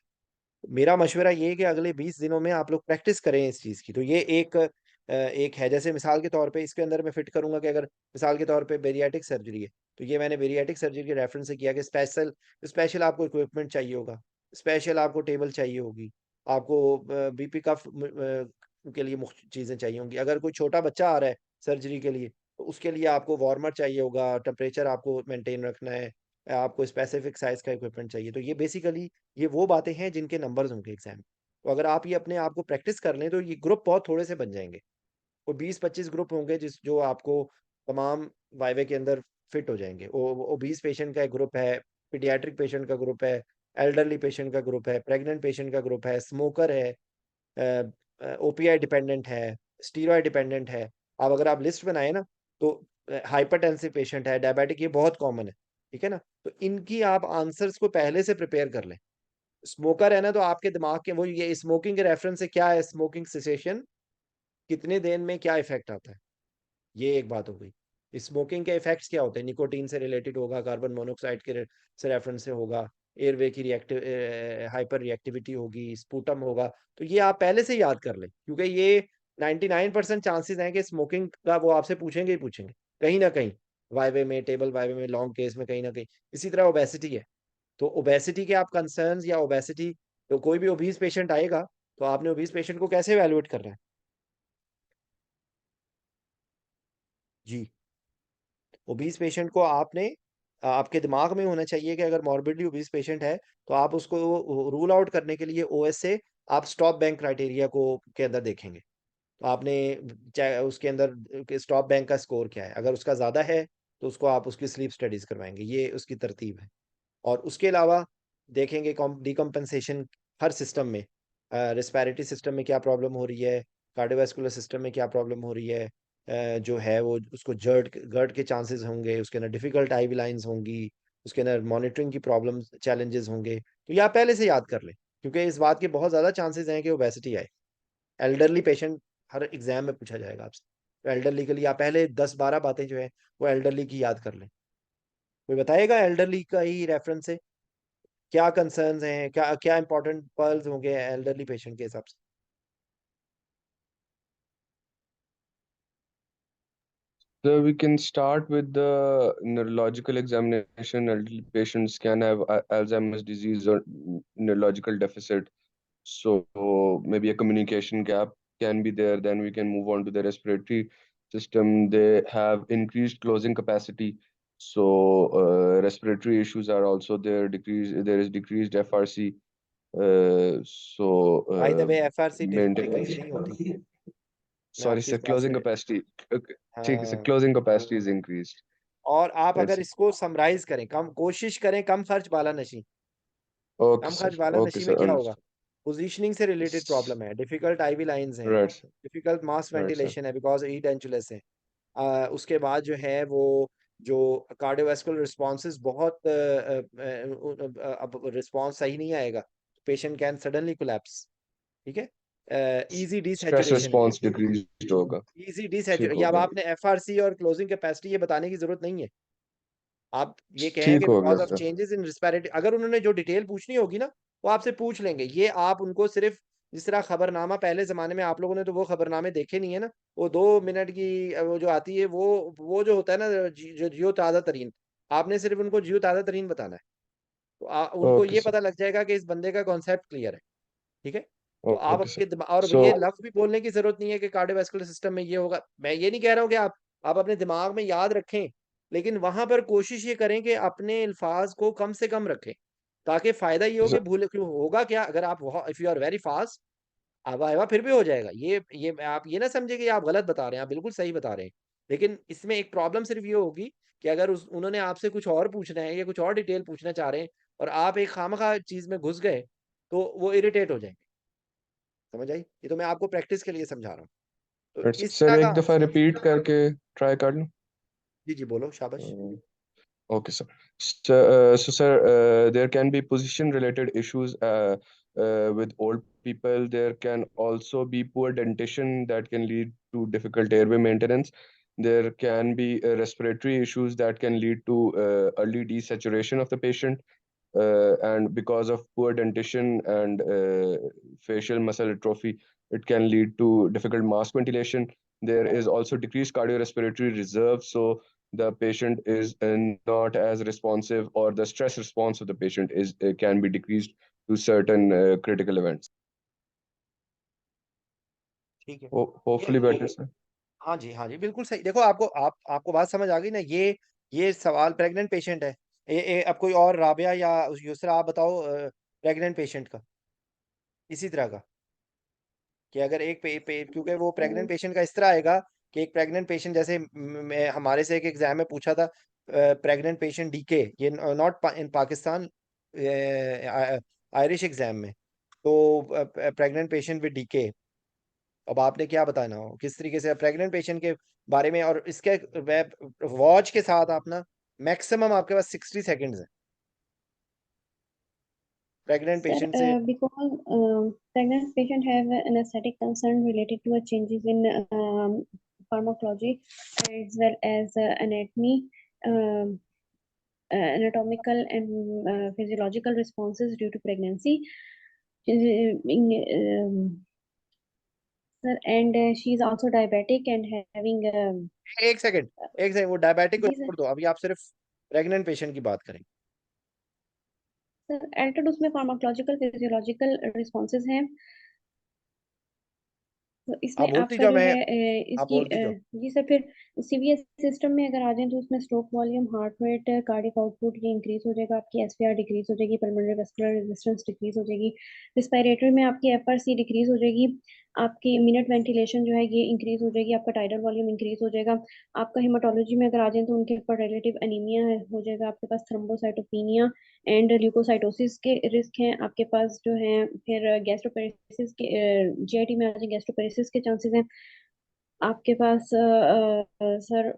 मेरा मशवरा ये है कि अगले 20 दिनों में आप लोग प्रैक्टिस करें इस चीज़ की। तो ये एक है, जैसे मिसाल के तौर पे इसके अंदर मैं फिट करूंगा कि अगर मिसाल के तौर पे बेरियाटिक सर्जरी है, तो ये मैंने बेरियाटिक सर्जरी के रेफरेंस से किया कि स्पेशल स्पेशल आपको इक्विपमेंट चाहिए होगा, स्पेशल आपको टेबल चाहिए होगी, आपको बीपी कफ के लिए चीज़ें चाहिए होंगी। अगर कोई छोटा बच्चा आ रहा है सर्जरी के लिए, तो उसके लिए आपको वार्मर चाहिए होगा, टेम्परेचर आपको मेंटेन रखना है, आपको स्पेसिफिक साइज का इक्विपमेंट चाहिए। तो ये बेसिकली ये वो बातें हैं जिनके नंबर्स होंगे एग्जाम। तो अगर आप ये अपने आप को प्रैक्टिस कर लें, तो ये ग्रुप बहुत थोड़े से बन जाएंगे। वो 20-25 ग्रुप होंगे जिस जो आपको तमाम वाइवे के अंदर फिट हो जाएंगे। ओबीस पेशेंट का एक ग्रुप है, पीडियाट्रिक पेशेंट का ग्रुप है, एल्डरली पेशेंट का ग्रुप है, प्रेग्नेंट पेशेंट का ग्रुप है, स्मोकर है, ओपीआई डिपेंडेंट है, स्टीरॉयड डिपेंडेंट है। अब अगर आप लिस्ट बनाए ना, तो हाइपरटेंसिव पेशेंट है, डायबिटिक, ये बहुत कॉमन है। ठीक है ना, तो इनकी आप आंसर्स को पहले से प्रिपेयर कर लें। स्मोकर है ना, तो आपके दिमाग के वो ये स्मोकिंग के रेफरेंस से क्या है, स्मोकिंग सेसेशन कितने दिन में क्या इफेक्ट आता है, ये एक बात हो गई। स्मोकिंग के इफेक्ट्स क्या होते हैं, निकोटीन से रिलेटेड होगा, कार्बन मोनोऑक्साइड के से रेफरेंस से होगा, एयरवे की रिएक्टिव हाइपर रिएक्टिविटी होगी, स्पूटम होगा। तो ये आप पहले से याद कर लें, क्योंकि ये 99% चांसेस हैं कि स्मोकिंग का वो आपसे पूछेंगे ही पूछेंगे, कहीं ना कहीं वाइवे में, टेबल वाइवे में, लॉन्ग केस में, कहीं ना कहीं। इसी तरह ओबेसिटी है, तो ओबेसिटी के आप कंसर्न्स या ओबेसिटी, तो कोई भी ओबीस पेशेंट आएगा, तो आपने ओबीस पेशेंट को कैसे एवेलुएट करना है? जी, ओबीस पेशेंट को आपने आपके दिमाग में होना चाहिए कि अगर मॉर्बिडली ओबीस पेशेंट है, तो आप उसको रूल आउट करने के लिए ओएस से आप स्टॉप बैंक क्राइटेरिया को के अंदर देखेंगे। तो आपने चाहे उसके अंदर स्टॉप बैंक का स्कोर क्या है, अगर उसका ज़्यादा है, तो उसको आप उसकी स्लीप स्टडीज़ करवाएंगे। ये उसकी तरतीब है। और उसके अलावा देखेंगे डिकम्पनसेशन हर सिस्टम में, रिस्पायरेटरी सिस्टम में क्या प्रॉब्लम हो रही है, कार्डियोवास्कुलर सिस्टम में क्या प्रॉब्लम हो रही है, जो है वो उसको GERD के चांसेस होंगे, उसके अंदर डिफिकल्ट आईवी लाइंस होंगी, उसके अंदर मॉनिटरिंग की प्रॉब्लम चैलेंजेस होंगे। तो ये आप पहले से याद कर लें, क्योंकि इस बात के बहुत ज़्यादा चांसेस हैं कि ओबेसिटी आए। एल्डरली पेशेंट हर एग्जाम में पूछा जाएगा आपसे, तो एल्डरली के लिए आप पहले 10-12 बातें जो है वो एल्डरली की याद कर लें। कोई बताएगा एल्डरली का ही रेफरेंस से क्या कंसर्न्स हैं, क्या क्या इंपॉर्टेंट पर्ल्स होंगे एल्डरली पेशेंट के हिसाब से? So we can start with the neurological examination. Elderly patients can have Alzheimer's disease or neurological deficit. So maybe a communication gap can be there. Then we can move on to the respiratory system. They have increased closing capacity. So respiratory issues are also there. There is decreased FRC. So by the way FRC decrease नहीं होती, maintenance. मैं Sorry, आपकी sir. इस बात Closing से capacity. Okay. ठीक है sir. हाँ। Closing capacity is increased. और आप That's अगर it. इसको समराइज करें, कम कोशिश करें, कम खर्च वाला नशी। Okay, कम sir. खर्च वाला Okay, नशी में sir. क्या होगा? Understood. पोजीशनिंग से रिलेटेड प्रॉब्लम है, डिफिकल्ट आईवी लाइंस हैं, Right, sir. डिफिकल्ट मास Right, sir. वेंटिलेशन है बिकॉज ईट एंचुलस है। उसके बाद जो है वो जो कार्डियोवास्कुलर रिस्पॉन्सेज बहुत अब रिस्पॉन्स सही नहीं आएगा, पेशेंट कैन सडनली कोलैप्स। ठीक है, इजी Stress डिसैचुरेशन है, response decreased होगा. इजी ठीक डिसैचुरेशन। हो अब गया. आपने एफआरसी और क्लोजिंग कैपेसिटी ये बताने की जरूरत नहीं है। आप ये कहें कि ठीक हो गया because of sir. Changes in respiratory, अगर उन्होंने जो डिटेल पूछनी होगी ना वो आपसे पूछ लेंगे। ये आप उनको सिर्फ जिस तरह खबरनामा पहले जमाने में आप लोगों ने तो वो खबरनामे देखे नहीं है ना, वो 2 मिनट की वो जो आती है वो जो होता है ना जो जियो ताज़ा तरीन, आपने सिर्फ उनको जियो ताज़ा तरीन बताना है, तो उनको ओके ये सर. पता लग जाएगा कि इस बंदे का कॉन्सेप्ट क्लियर है। ठीक है, तो आप ओके सर. आपके दिमाग और सो ये लफ्ज भी बोलने की जरूरत नहीं है कि कार्डियोवास्कुलर सिस्टम में ये होगा। मैं ये नहीं कह रहा हूँ कि आप अपने दिमाग में याद रखें, लेकिन वहां पर कोशिश ये करें कि अपने अल्फाज को कम से कम रखें, ताकि फायदा ये हो कि भूल क्यों होगा क्या अगर आप if you are very fast आवा आवा फिर भी हो जाएगा। ये आप ये ना समझे कि आप गलत बता रहे हैं, आप बिल्कुल सही बता रहे हैं। लेकिन इसमें एक प्रॉब्लम सिर्फ ये होगी कि अगर उन्होंने आपसे कुछ और पूछना है या कुछ और डिटेल पूछना चाह रहे हैं और आप एक खामखा चीज में घुस गए, तो वो इरिटेट हो जाएंगे। समझ आई? ये तो मैं आपको प्रैक्टिस के लिए समझा रहा हूँ। तो इस सर तरह एक का दफा रिपीट करके ट्राई कर लूं. जी, जी, बोलो, शाबाश। Okay, sir. So, sir, there can be position-related issues with old people. There can also be poor dentition that can lead to difficult airway maintenance. There can be respiratory issues that can lead to early desaturation of the patient. And because of poor dentition and facial muscle atrophy, it can lead to difficult mask ventilation. There is also decreased cardiorespiratory reserve, so the patient is not as responsive, or the stress response of the patient is can be decreased to certain critical events. ठीक है, Hopefully ये better, sir. हाँ जी, हाँ जी, बिल्कुल सही। देखो आपको बात समझ आ गई ना? ये सवाल प्रेग्नेंट पेशेंट है। अब कोई और राबिया या युसरा आप बताओ प्रेग्नेंट पेशेंट का इसी तरह का, कि अगर एक क्योंकि वो प्रेग्नेंट पेशेंट का इस तरह आएगा कि एक प्रेग्नेंट पेशेंट जैसे मैं हमारे से एक एग्जाम में पूछा था, प्रेग्नेंट पेशेंट डीके, ये not in Pakistan, Irish exam में, तो प्रेग्नेंट पेशेंट विद डीके। अब आपने क्या बताना हो किस तरीके से प्रेग्नेंट पेशेंट के बारे में, और इसके वेब वॉच के साथ आप ना मैक्सिमम आपके पास 60 सेकंड्स है प्रेग्नेंट Sir, पेशेंट से। because pregnant patient have an aesthetic concern related to a changes in pharmacology as well as anatomy, um, anatomical and physiological responses due to pregnancy. Sir, and she is also diabetic and having एक second, वो diabetic को जी sir. छोड़ दो, अभी आप सिर्फ pregnant patient की बात करें। सर एल्टर्ड उसमें फार्माकोलॉजिकल फिजियोलॉजिकल रिस्पॉन्सेज हैं, तो आप इसमें बोलती आपका जाओ, जो मैं है आप इसकी बोलती जाओ। जी सर। फिर सीवीएस सिस्टम में अगर आ जाए तो उसमें stroke volume, heart rate, cardiac output ये इंक्रीज हो जाएगा, आपकी एसपीआर डिक्रीज हो जाएगी, पल्मोनरी वेस्कुलर रेजिस्टेंस डिक्रीज हो जाएगी, रिस्पिरेटरी में आपकी एफआरसी डिक्रीज हो जाएगी, आपकी मिनट वेंटिलेशन जो है ये इंक्रीज हो जाएगी, आपका टाइडल वॉल्यूम इंक्रीज हो जाएगा। आपका हिमाटोलॉजी में अगर आ जाए तो उनके ऊपर रिलेटिव एनीमिया हो जाएगा, आपके पास थ्रोम्बोसाइटोपिनिया एंड ल्यूकोसाइटोसिस के रिस्क हैं आपके पास जो है। फिर गैस्ट्रोपेरेसिस के जीआईटी में आ जाए गैस्ट्रोपेरेसिस के चांसेस हैं। आपके पास सर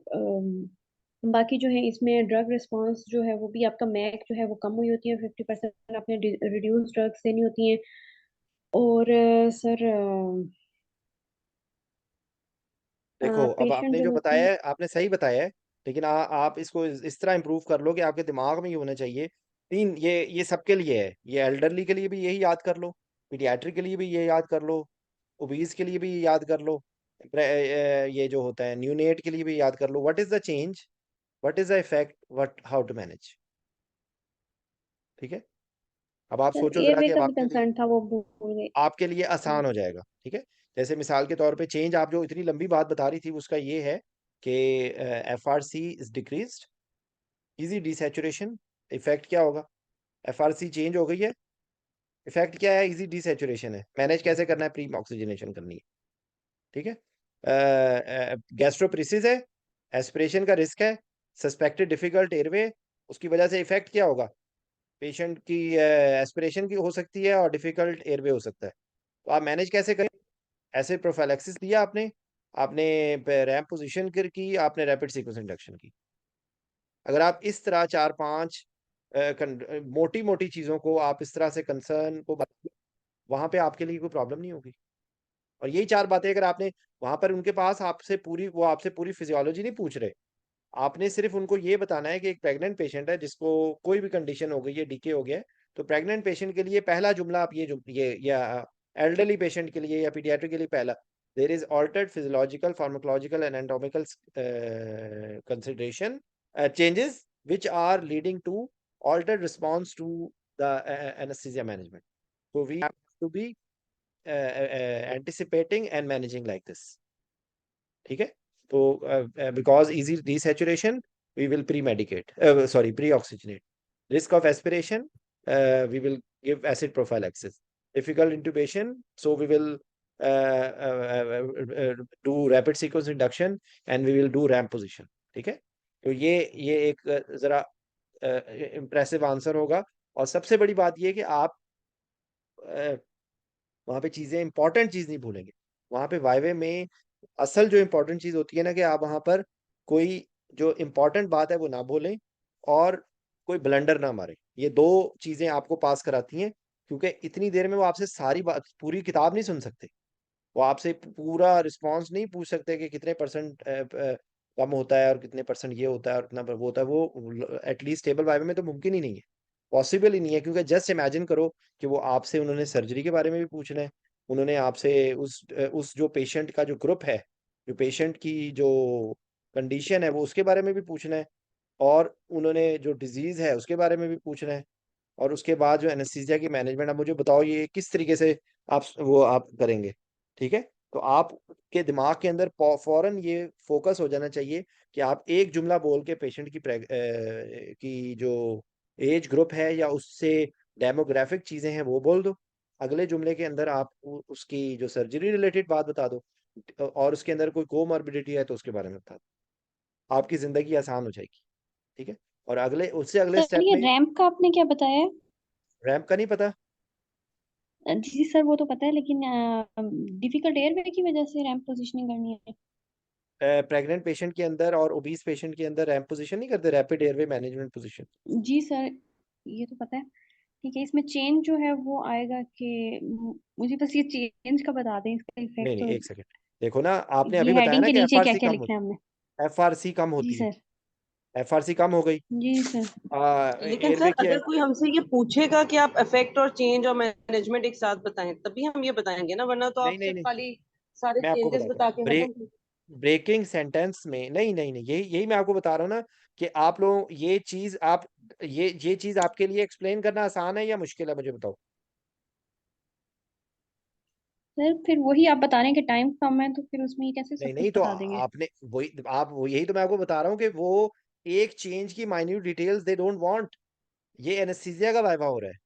बाकी जो है इसमें ड्रग रिस्पांस जो है वो भी आपका मैक जो है वो कम हुई होती है, 50% आपने रिड्यूस ड्रग्स देनी होती हैं। और सर देखो अब पेशेंट आपने जो जो होते बताया हैं। है आपने सही बताया है, लेकिन आप इसको इस तरह इम्प्रूव कर लो कि आपके दिमाग में ये होना चाहिए। तीन ये सबके लिए है, ये एल्डरली के लिए भी यही याद कर लो, पीडियाट्रिक के लिए भी ये याद कर लो, ओबीज के लिए भी ये याद कर लो, ये जो होता है न्यूनेट के लिए भी याद कर लो। What is the change, what is the effect, what how to manage. ठीक है, अब आप सर सोचो जरा एयरवे कि अब का भी कंसर्न था, वो भूल गए। आपके लिए आसान हो जाएगा। ठीक है, जैसे मिसाल के तौर पे चेंज आप जो इतनी लंबी बात बता रही थी उसका ये है कि FRC is decreased, easy desaturation. Effect क्या होगा, FRC चेंज हो गई है, इफेक्ट क्या है, इजी डिसैचुरेशन है। मैनेज कैसे करना है, प्री ऑक्सीजनेशन करनी है। ठीक है, गैस्ट्रोप्रेसिस है, एस्पिरेशन का रिस्क है, सस्पेक्टेड डिफिकल्ट एयरवे, उसकी वजह से इफेक्ट क्या होगा, पेशेंट की एस्पिरेशन की हो सकती है और डिफिकल्ट एयरवे हो सकता है। तो आप मैनेज कैसे करें, ऐसे प्रोफाइलैक्सिस दिया आपने, आपने रैम्प पोजीशन की, आपने रैपिड सीक्वेंस इंडक्शन की। अगर आप इस तरह 4-5 मोटी मोटी चीज़ों को आप इस तरह से कंसर्न को वहाँ पे आपके लिए कोई प्रॉब्लम नहीं होगी। और यही 4 बातें अगर आपने वहाँ पर उनके पास आपसे पूरी वो आपसे पूरी फिजियोलॉजी नहीं पूछ रहे, आपने सिर्फ उनको ये बताना है कि एक प्रेग्नेंट पेशेंट है जिसको कोई भी कंडीशन हो गई है, डीके हो गया है, तो प्रेग्नेंट पेशेंट के लिए पहला जुमला आप ये या एल्डरली पेशेंट के लिए या पीडियाट्रिक के लिए पहला, there is altered physiological pharmacological and anatomical consideration changes which are leading to altered response to the anesthesia management. So we have to be anticipating and managing like this. ठीक है, तो because easy desaturation we will pre-medicate, pre-oxygenate. Risk of aspiration, we will give acid prophylaxis. Difficult intubation, so we will do rapid sequence induction and we will do ramp position. ठीक है, तो ये एक जरा impressive answer होगा। और सबसे बड़ी बात ये कि आप वहाँ पे चीजें इंपॉर्टेंट चीज नहीं भूलेंगे। वहाँ पे वाइवे में असल जो इम्पोर्टेंट चीज होती है ना कि आप वहाँ पर कोई जो इम्पोर्टेंट बात है वो ना बोलें और कोई ब्लंडर ना मारे। ये दो चीजें आपको पास कराती हैं, क्योंकि इतनी देर में वो आपसे सारी बात पूरी किताब नहीं सुन सकते। वो आपसे पूरा रिस्पॉन्स नहीं पूछ सकते कि कितने परसेंट कम होता है और कितने परसेंट ये होता है और कितना वो होता है। वो एटलीस्ट टेबल वाइवे में तो मुमकिन ही नहीं है, पॉसिबल ही नहीं है। क्योंकि जस्ट इमेजिन करो कि वो आपसे उन्होंने सर्जरी के बारे में भी पूछना है, उन्होंने आपसे उस जो पेशेंट का जो ग्रुप है, जो पेशेंट की जो कंडीशन है वो उसके बारे में भी पूछना है, और उन्होंने जो डिजीज है उसके बारे में भी पूछना है, और उसके बाद जो एनेस्थीसिया की मैनेजमेंट। अब मुझे बताओ ये किस तरीके से आप करेंगे। ठीक है, तो आपके दिमाग के अंदर फौरन ये फोकस हो जाना चाहिए कि आप एक जुमला बोल के पेशेंट की जो एज ग्रुप है या उससे डेमोग्राफिक चीजें हैं वो बोल दो। अगले जुमले के अंदर आप उसकी जो सर्जरी रिलेटेड बात बता दो, और उसके अंदर कोई कोमॉर्बिडिटी है तो उसके बारे में बता दो। आपकी जिंदगी आसान हो जाएगी। ठीक है, और उससे अगले सर स्टेप ये में रैंप का आपने क्या बताया? रैम्प का नहीं पता। जी सर वो तो पता है, लेकिन डिफिकल्ट एयरवे की वजह से रैंप पोजीशनिंग करनी है। प्रेग्नेंट पेशेंट के अंदर और ओबीस पेशेंट के अंदर रैम्प पोजीशन नहीं करते, रैपिड एयरवे मैनेजमेंट पोजीशन। जी सर ये तो पता है। ठीक है, इसमें चेंज जो है वो आएगा कि मुझे बस ये चेंज का बता दें, इसका नहीं इफेक्ट नहीं, तो। एक सेकंड, देखो ना आपने ये अभी बताया हेडिंग ना के कि नीचे क्या एफआरसी क्या कम लिखना है होती हमने? है, एफआरसी कम जी होती है, सर। एफआरसी कम हो गई, जी सर। लेकिन एयरवे सर की अगर कोई हमसे ये पूछेगा कि आप इफेक्ट और चेंज और मैनेजमेंट एक साथ बताएं तभी हम ये बताएंगे ना, वरना तो नहीं आप नहीं सिर्फ नहीं, खाली सारे मैं आपको चेंजेस बताता बता हूँ, के खत्म। ब्रेकिंग सेंटेंस में नहीं नहीं नहीं, यही यही मैं आपको बता रहा हूँ ना कि आप लोग ये चीज आप ये चीज आपके लिए एक्सप्लेन करना आसान है या मुश्किल है, मुझे बताओ। सर फिर वही आप बता रहे हैं कि टाइम कम है, तो फिर उसमें ये कैसे नहीं सब कुछ नहीं, तो बता देंगे? आपने वही आप वो यही तो मैं आपको बता रहा हूँ कि वो एक चेंज की minute details they don't want. ये एनेस्थीसिया का वाइवा हो रहा है,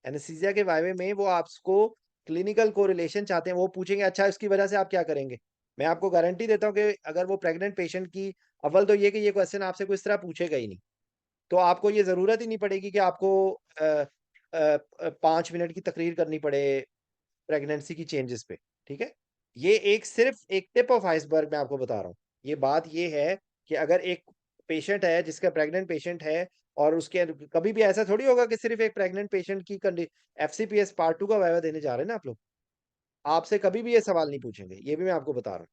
एनेस्थीसिया के वाइवे में वो आपको क्लिनिकल कोरिलेशन चाहते हैं। वो पूछेंगे अच्छा इसकी वजह से आप क्या करेंगे। मैं आपको गारंटी देता हूँ कि अगर वो प्रेग्नेंट पेशेंट की अव्वल तो ये क्वेश्चन आपसे कोई इस तरह पूछेगा ही नहीं, तो आपको ये जरूरत ही नहीं पड़ेगी कि आपको 5 मिनट की तकरीर करनी पड़े प्रेगनेंसी की चेंजेस पे। ठीक है, ये एक सिर्फ एक टिप ऑफ आइसबर्ग मैं आपको बता रहा हूँ। ये बात ये है कि अगर एक पेशेंट है जिसका प्रेग्नेंट पेशेंट है और उसके कभी भी ऐसा थोड़ी होगा कि सिर्फ एक प्रेग्नेंट पेशेंट की एफसीपीएस पार्ट 2 का वाइवा देने जा रहे हैं ना आप लोग। आपसे कभी भी ये सवाल नहीं पूछेंगे, ये भी मैं आपको बता रहा हूँ।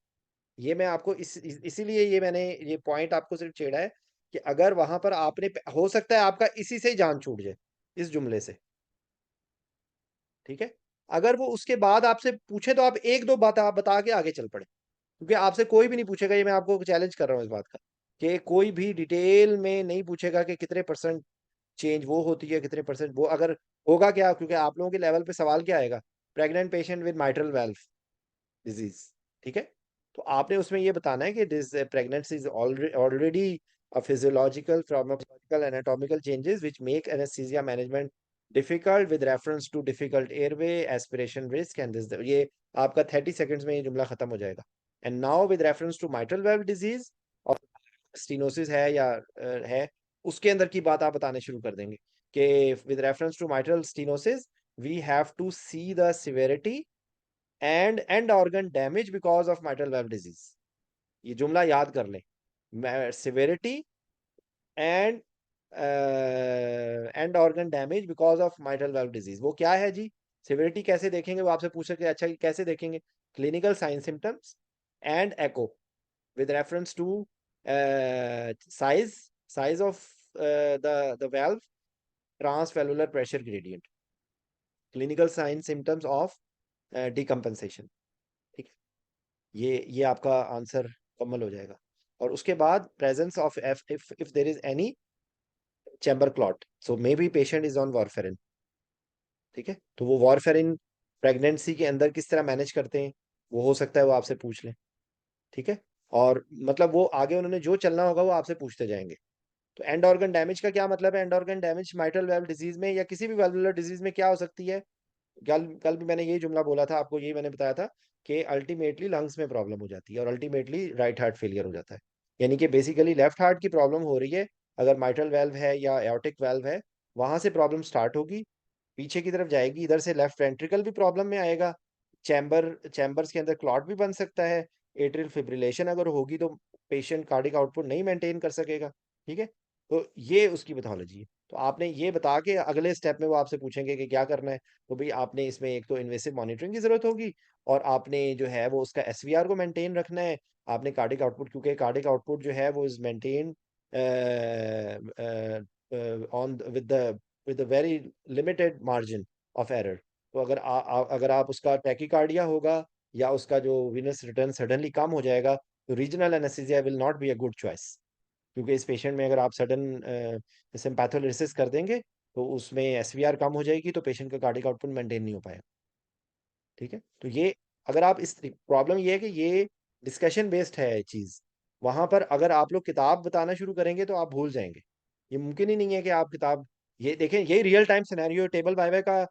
ये मैं आपको इसीलिए ये मैंने ये पॉइंट आपको सिर्फ छेड़ा है कि अगर वहां पर आपने हो सकता है आपका इसी से ही जान छूट जाए, इस जुमले से। ठीक है, अगर वो उसके बाद आपसे पूछे तो आप एक दो बात आप बता के आगे चल पड़े, क्योंकि आपसे कोई भी नहीं पूछेगा। ये मैं आपको चैलेंज कर रहा हूँ इस बात का कि कोई भी डिटेल में नहीं पूछेगा कि कितने परसेंट चेंज वो होती है, कितने परसेंट वो। अगर होगा क्या, क्योंकि आप लोगों के लेवल पे सवाल क्या आएगा, pregnant patient with mitral valve disease. ठीक है, तो आपने उसमें ये बताना है कि this pregnancy is already a physiological, pharmacological, anatomical changes which make anesthesia management difficult with reference to difficult airway, aspiration risk and this। ये आपका 30 seconds में ये जुमला खत्म हो जाएगा। And now with reference to mitral valve disease और stenosis है या है, उसके अंदर की बात आप बताने शुरू कर देंगे कि with reference to mitral stenosis we have to see the severity and end organ damage because of mitral valve disease। ये जुमला याद कर लें, severity and end organ damage because of mitral valve disease। वो क्या है जी, severity कैसे देखेंगे, वो आपसे पूछ सके अच्छा कैसे देखेंगे, clinical sign symptoms and echo with reference to size of the valve, transvalvular pressure gradient, clinical sign symptoms of decompensation। ठीक है, ये आपका आंसर मुकम्मल हो जाएगा। और उसके बाद presence of if there is any chamber clot, so may be patient is on warfarin. ठीक है, तो वो वारफेरिन प्रेगनेंसी के अंदर किस तरह मैनेज करते हैं, वो हो सकता है वो आपसे पूछ लें। ठीक है, और मतलब वो आगे उन्होंने जो चलना होगा वो आपसे पूछते जाएंगे। तो एंड ऑर्गन डैमेज का क्या मतलब है, and organ damage mitral valve disease में या किसी भी वेल्वुलर डिजीज में क्या हो सकती है। कल कल भी मैंने यही जुमला बोला था आपको, यही मैंने बताया था कि अल्टीमेटली लंग्स में प्रॉब्लम हो जाती है और अल्टीमेटली राइट हार्ट फेलियर हो जाता है। यानी कि बेसिकली लेफ्ट हार्ट की प्रॉब्लम हो रही है, अगर माइट्रल वेल्व है या एओर्टिक वेल्व है, वहां से प्रॉब्लम स्टार्ट होगी, पीछे की तरफ जाएगी, इधर से लेफ्ट वेंट्रिकल भी प्रॉब्लम में आएगा, चैम्बर्स के अंदर क्लॉट भी बन सकता है, एट्रियल फिब्रिलेशन अगर होगी तो पेशेंट कार्डिक आउटपुट नहीं मेंटेन कर सकेगा। ठीक है, तो ये उसकी पैथोलॉजी है। तो आपने ये बता के अगले स्टेप में वो आपसे पूछेंगे कि क्या करना है, तो भाई आपने इसमें एक तो इन्वेसिव मॉनिटरिंग की जरूरत होगी और आपने जो है वो उसका एसवीआर को मेंटेन रखना है। आपने कार्डिक आउटपुट, क्योंकि कार्डिक आउटपुट जो है वो is maintain on with the very limited margin of error. तो अगर आप उसका टैकीकार्डिया होगा या उसका जो विनस रिटर्न सडनली कम हो जाएगा, तो regional anaesthesia will not be a good choice. क्योंकि इस पेशेंट में अगर आप सडन सिम्पैथोलिसिस कर देंगे तो उसमें एसवीआर कम हो जाएगी, तो पेशेंट का कार्डिक आउटपुट मेंटेन नहीं हो पाएगा। ठीक है, तो ये अगर आप इस प्रॉब्लम ये है कि ये डिस्कशन बेस्ड है चीज़, वहां पर अगर आप लोग किताब बताना शुरू करेंगे तो आप भूल जाएंगे। ये मुमकिन ही नहीं है कि आप किताब, ये देखें, यही real time scenario table by by का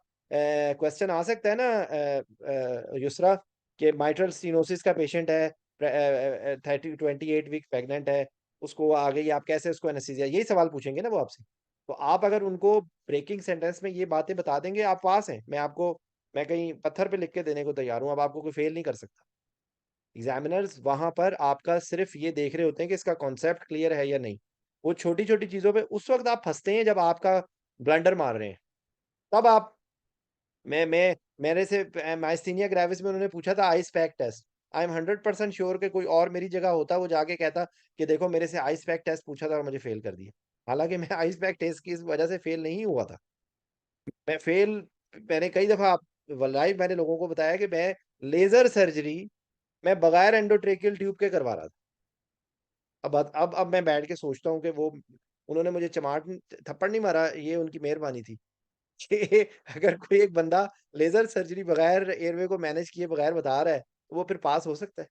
क्वेश्चन आ सकता है ना युसरा, कि माइट्रल स्टीनोसिस का पेशेंट है, 28 वीक प्रेग्नेंट है, उसको आ गई, आप कैसे उसको एनेस्थीसिया, यही सवाल पूछेंगे ना वो आपसे। तो आप अगर उनको ब्रेकिंग सेंटेंस में ये बातें बता देंगे, आप पास हैं। मैं कहीं पत्थर पे लिख के देने को तैयार हूँ, अब आपको कोई फेल नहीं कर सकता। एग्जामिनर्स वहां पर आपका सिर्फ ये देख रहे होते हैं कि इसका कॉन्सेप्ट क्लियर है या नहीं। वो छोटी छोटी चीजों पे उस वक्त आप फंसते हैं जब आपका ब्लंडर मार रहे हैं, तब आप मैं मेरे से माइस्थीनिया ग्रेविस में उन्होंने पूछा था ice pack test. I am 100% sure कि कोई और मेरी जगह होता, वो जाके कहता कि देखो मेरे से आइस पैक टेस्ट पूछा था और मुझे फेल कर दिया। हालांकि मैं आइस पैक टेस्ट की इस वजह से फेल नहीं हुआ था। मैं फेल मैंने कई दफा लाइव मैंने लोगों को बताया कि मैं लेजर सर्जरी मैं बगैर एंडोट्रेकियल ट्यूब के करवा रहा था। अब मैं बैठ के सोचता हूँ कि वो उन्होंने मुझे चमाट थप्पड़ नहीं मारा, ये उनकी मेहरबानी थी कि अगर कोई एक बंदा लेजर सर्जरी बगैर एयरवे को मैनेज किए बगैर बता रहा है तो वो फिर पास हो सकता है।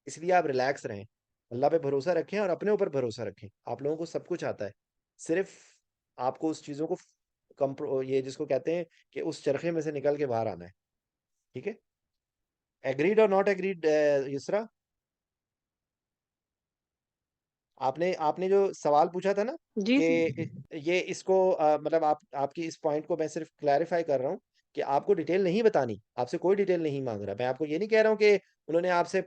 इसलिए आप रिलैक्स रहें, अल्लाह पे भरोसा रखें और अपने ऊपर भरोसा रखें। आप लोगों को सब कुछ आता है, सिर्फ आपको उस चीज़ों को ये जिसको कहते हैं कि उस चरखे में से निकल के बाहर आना है। ठीक है, एग्रीड और नॉट एग्रीड युसरा? आपने आपने जो सवाल पूछा था ना जी कि सर। ये इसको मतलब आपकी इस पॉइंट को मैं सिर्फ क्लैरिफाई कर रहा हूँ कि आपको डिटेल नहीं बतानी, आपसे कोई डिटेल नहीं मांग रहा। मैं आपको ये नहीं कह रहा हूँ कि उन्होंने आपसे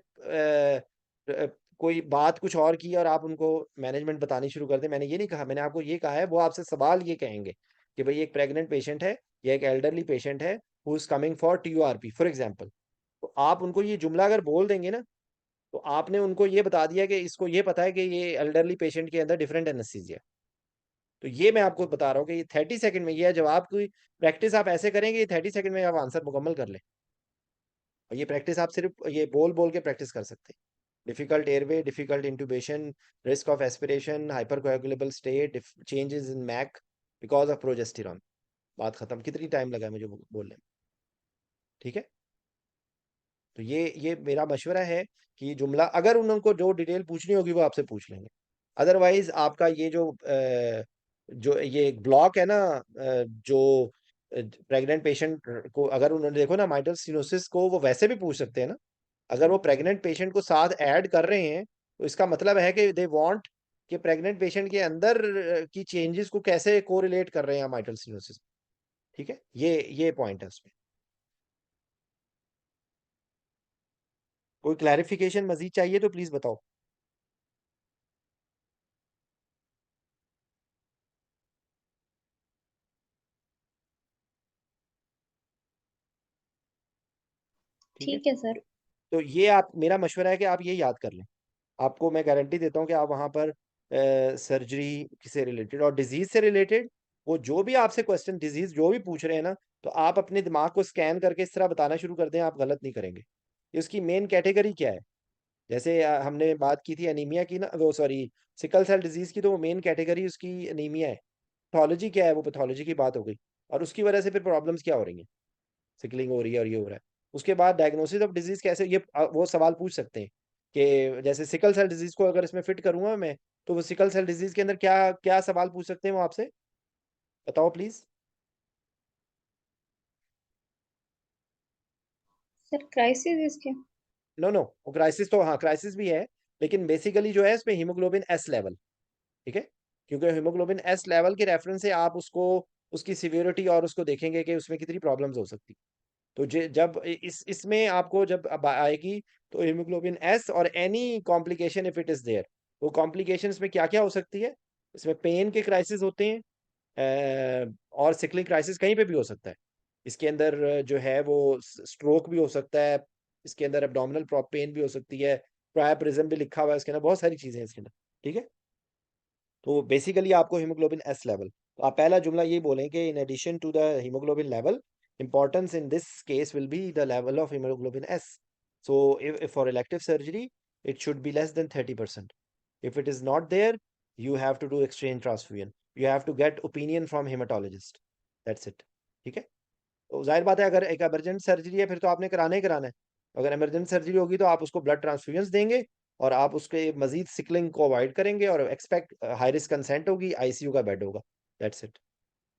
कोई बात कुछ और की और आप उनको मैनेजमेंट बतानी शुरू कर दें, मैंने ये नहीं कहा। मैंने आपको ये कहा है, वो आपसे सवाल ये कहेंगे कि भाई एक प्रेग्नेंट पेशेंट है या एक एल्डरली पेशेंट है who is coming for TURP for example. तो आप उनको ये जुमला अगर बोल देंगे ना, तो आपने उनको ये बता दिया कि इसको ये पता है कि ये एल्डरली पेशेंट के अंदर डिफरेंट एनेस्थीसिया। तो ये मैं आपको बता रहा हूँ कि ये 30 सेकंड में, ये जवाब की प्रैक्टिस आप ऐसे करेंगे, ये 30 सेकंड में आप आंसर मुकम्मल कर लें। और ये प्रैक्टिस आप सिर्फ ये बोल बोल के प्रैक्टिस कर सकते हैं। Difficult airway, difficult intubation, risk of aspiration, hypercoagulable state, changes in MAC because of progesterone. बात खत्म। कितनी टाइम लगा मुझे बोलने में? ठीक है। तो ये मेरा मशवरा है कि जुमला अगर उनको जो डिटेल पूछनी होगी वो आपसे पूछ लेंगे। अदरवाइज आपका ये जो ये ब्लॉक है ना, जो प्रेग्नेंट पेशेंट को अगर उन्होंने देखो ना माइटल स्टेनोसिस को वो वैसे भी पूछ सकते हैं ना। अगर वो प्रेग्नेंट पेशेंट को साथ ऐड कर रहे हैं तो इसका मतलब है कि दे वांट कि प्रेग्नेंट पेशेंट के अंदर की चेंजेस को कैसे कोरिलेट कर रहे हैं माइटल स्टेनोसिस। ठीक है, ये पॉइंट है उसमें। कोई क्लैरिफिकेशन मजीद चाहिए तो प्लीज बताओ। ठीक है, ठीक है सर। तो ये आप, मेरा मशवरा है कि आप ये याद कर लें। आपको मैं गारंटी देता हूँ कि आप वहाँ पर सर्जरी से रिलेटेड और डिजीज से रिलेटेड वो जो भी आपसे क्वेश्चन डिजीज जो भी पूछ रहे हैं ना, तो आप अपने दिमाग को स्कैन करके इस तरह बताना शुरू कर दें, आप गलत नहीं करेंगे। कि उसकी मेन कैटेगरी क्या है। जैसे हमने बात की थी एनीमिया की ना, वो सॉरी सिकल सेल डिजीज की, तो वो मेन कैटेगरी उसकी एनीमिया है। पैथोलॉजी क्या है, वो पैथोलॉजी की बात हो गई। और उसकी वजह से फिर प्रॉब्लम्स क्या हो रही हैं, सिकलिंग हो रही है और ये हो रहा है। उसके बाद डायग्नोसिस ऑफ डिजीज कैसे, ये वो सवाल पूछ सकते हैं कि जैसे सिकल सेल डिजीज को अगर इसमें फिट करूंगा मैं, तो वो सिकल सेल डिजीज के अंदर क्या क्या सवाल पूछ सकते हैं वो आपसे, बताओ प्लीज। सर क्राइसिस इसके। नो नो, वो क्राइसिस तो हाँ क्राइसिस भी है, लेकिन बेसिकली जो है इसमें हीमोग्लोबिन एस लेवल। ठीक है, क्योंकि हीमोग्लोबिन एस लेवल के रेफरेंस से आप उसको उसकी सिवियरिटी और उसको देखेंगे कि उसमें कितनी प्रॉब्लम्स हो सकती। तो जब इसमें आपको जब अब आएगी, तो हीमोग्लोबिन एस और any complication if it is there, वो कॉम्प्लिकेशंस में क्या क्या हो सकती है। इसमें पेन के क्राइसिस होते हैं, और सिकलिंग क्राइसिस कहीं पे भी हो सकता है। इसके अंदर जो है वो स्ट्रोक भी हो सकता है, इसके अंदर एब्डोमिनल पेन भी हो सकती है, प्रायप्रिज्म भी लिखा हुआ है इसके अंदर, बहुत सारी चीजें हैं इसके अंदर। ठीक है, तो बेसिकली आपको हीमोग्लोबिन एस लेवल, तो आप पहला जुमला ये बोलें कि in addition to the haemoglobin level, importance in this case will be the level of hemoglobin S. So if for elective surgery, it should be less than 30%. If it is not there, you have to do exchange transfusion. You have to get opinion from hematologist. That's it. ठीक है, तो जाहिर बात है अगर एक emergent surgery है फिर तो आपने कराना ही कराना है। अगर एमरजेंट सर्जरी होगी तो आप उसको ब्लड ट्रांसफ्यूजन देंगे और आप उसके मजीद सिकलिंग को अवॉइड करेंगे और एक्सपेक्ट हाई रिस्क कंसेंट होगी, ICU का बेड होगा। That's it.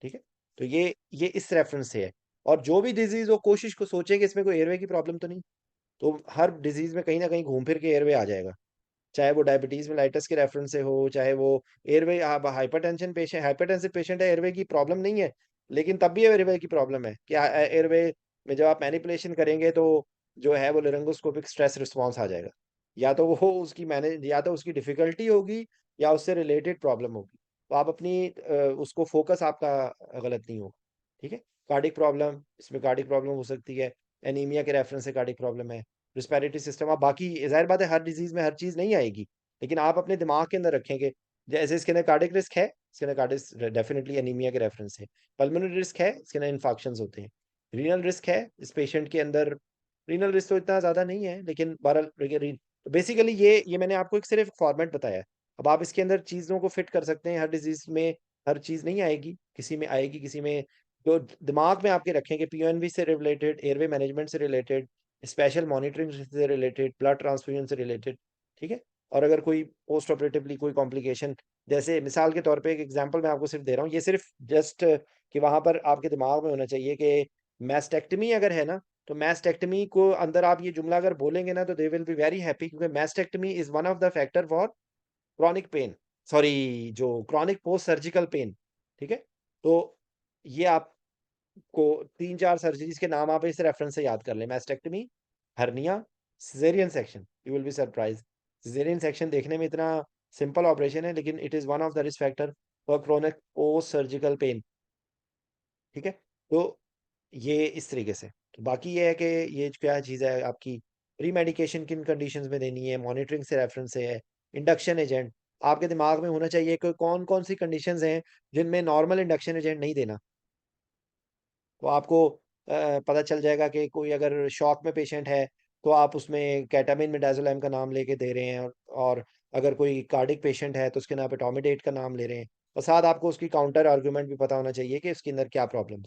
ठीक है, तो ये इस रेफरेंस से है। और जो भी डिजीज वो कोशिश को सोचें कि इसमें कोई एयरवे की प्रॉब्लम तो नहीं, तो हर डिजीज में कहीं ना कहीं घूम फिर के एयरवे आ जाएगा। चाहे वो डायबिटीज मेलाइटस के रेफरेंस से हो, चाहे वो airway hypertension patient, hypertensive patient है, एयरवे की प्रॉब्लम नहीं है, लेकिन तब भी एयरवे की प्रॉब्लम है कि एयरवे में जब आप मैनिपुलेशन करेंगे तो जो है वो लेरिंगोस्कोपिक स्ट्रेस रिस्पॉन्स आ जाएगा। या तो वो उसकी मैनेज, या तो उसकी डिफिकल्टी होगी या उससे रिलेटेड प्रॉब्लम होगी। तो आप अपनी उसको फोकस आपका गलत नहीं होगा। ठीक है, कार्डिक प्रॉब्लम, इसमें कार्डिक प्रॉब्लम हो सकती है, एनीमिया के रेफरेंस से कार्डिक प्रॉब्लम है, रिस्पिरेटरी सिस्टम। आप बाकी जाहिर बात है हर डिजीज में हर चीज नहीं आएगी, लेकिन आप अपने दिमाग के अंदर रखेंगे जैसे इसके अंदर कार्डिक रिस्क है, इसके अंदर कार्डिक डेफिनेटली एनीमिया के रेफरेंस है। पल्मोनरी रिस्क है, इसके अंदर इन्फेक्शंस होते हैं। रीनल रिस्क है इस पेशेंट के अंदर, रीनल रिस्क तो इतना ज्यादा नहीं है, लेकिन बहरहाल बेसिकली ये मैंने आपको एक सिर्फ फॉर्मेट बताया है। अब आप इसके अंदर चीजों को फिट कर सकते हैं, हर डिजीज में हर चीज नहीं आएगी, किसी में आएगी, किसी में। तो दिमाग में आपके रखें कि PONV से रिलेटेड, एयरवे मैनेजमेंट से रिलेटेड, स्पेशल मॉनिटरिंग से रिलेटेड, ब्लड ट्रांसफ्यूजन से रिलेटेड। ठीक है, और अगर कोई पोस्ट ऑपरेटिवली कोई कॉम्प्लिकेशन, जैसे मिसाल के तौर पे एक एग्जांपल मैं आपको सिर्फ दे रहा हूँ, ये सिर्फ जस्ट कि वहां पर आपके दिमाग में होना चाहिए कि मैस्टेक्टमी अगर है ना, तो मैस्टेक्टमी को अंदर आप ये जुमला अगर बोलेंगे ना, तो they will be very happy, क्योंकि mastectomy is one of the factor for chronic pain, sorry जो क्रॉनिक पोस्ट सर्जिकल पेन। ठीक है, तो ये आप को 3-4 सर्जरीज के नाम आप इस रेफरेंस से याद कर लें, mastectomy, hernia, caesarean section. You will be surprise, caesarean section देखने में इतना सिंपल ऑपरेशन है, लेकिन it is one of the risk factor for chronic post surgical pain. ठीक है, तो ये इस तरीके से। तो बाकी ये है कि ये क्या चीज़ है आपकी, प्री मेडिकेशन किन कंडीशंस में देनी है, मॉनिटरिंग से रेफरेंस से है, इंडक्शन एजेंट आपके दिमाग में होना चाहिए कि कौन कौन सी कंडीशंस हैं जिनमें नॉर्मल इंडक्शन एजेंट नहीं देना। तो आपको पता चल जाएगा कि कोई अगर शॉक में पेशेंट है तो आप उसमें केटामिन मिडाज़ोलैम का नाम लेके दे रहे हैं, और अगर कोई कार्डिक पेशेंट है तो उसके नाम पे टॉमिडेट का नाम ले रहे हैं, और साथ आपको उसकी काउंटर आर्गुमेंट भी पता होना चाहिए कि उसके अंदर क्या प्रॉब्लम है।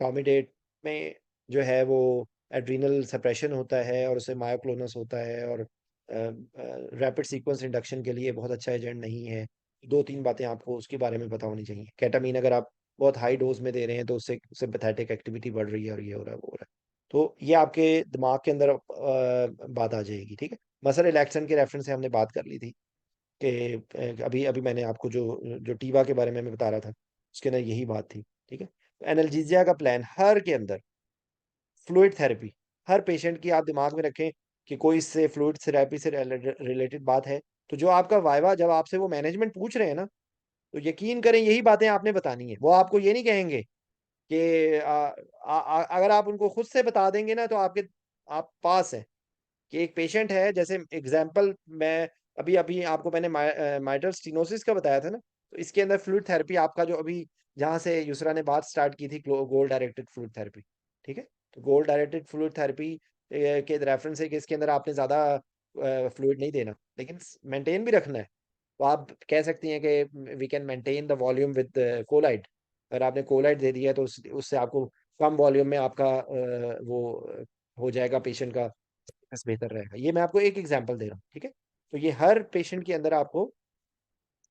टॉमिडेट में जो है वो एड्रीनल सप्रेशन होता है और उससे मायोक्लोनस होता है, और रैपिड सीक्वेंस इंडक्शन के लिए बहुत अच्छा एजेंट नहीं है। 2-3 बातें आपको उसके बारे में पता होनी चाहिए। केटामीन अगर आप बहुत हाई डोज में दे रहे हैं तो उससे सिम्पैथेटिक एक्टिविटी बढ़ रही है और ये हो रहा है वो हो रहा है, तो ये आपके दिमाग के अंदर बात आ जाएगी। ठीक है, मसल रिलैक्सेंट के रेफरेंस से हमने बात कर ली थी कि अभी अभी मैंने आपको जो जो टीवा के बारे में मैं बता रहा था उसके अंदर यही बात थी। ठीक है, एनाल्जेसिया का प्लान हर के अंदर, फ्लूइड थेरेपी हर पेशेंट की आप दिमाग में रखें कि कोई इससे फ्लूइड थेरेपी से रिलेटेड बात है, तो जो आपका वाइवा जब आपसे वो मैनेजमेंट पूछ रहे हैं ना, तो यकीन करें यही बातें आपने बतानी है। वो आपको ये नहीं कहेंगे कि अगर आप उनको खुद से बता देंगे ना तो आपके आप पास हैं। कि एक पेशेंट है, जैसे एग्जांपल मैं अभी अभी आपको मैंने माइटल स्टीनोसिस का बताया था ना, तो इसके अंदर फ्लूइड थेरेपी आपका जो अभी जहाँ से युसरा ने बात स्टार्ट की थी, गोल डायरेक्टेड फ्लूइड थेरेपी। ठीक है, तो गोल डायरेक्टेड फ्लूइड थेरेपी के रेफरेंस है कि इसके अंदर आपने ज़्यादा फ्लूइड नहीं देना, लेकिन मेंटेन भी रखना है। तो आप कह सकती हैं कि we can maintain the volume with colloid. अगर आपने कोलाइड दे दिया है तो उससे आपको कम वॉल्यूम में आपका वो हो जाएगा, पेशेंट का बस बेहतर रहेगा। ये मैं आपको एक एग्जांपल दे रहा हूँ। ठीक है, तो ये हर पेशेंट के अंदर आपको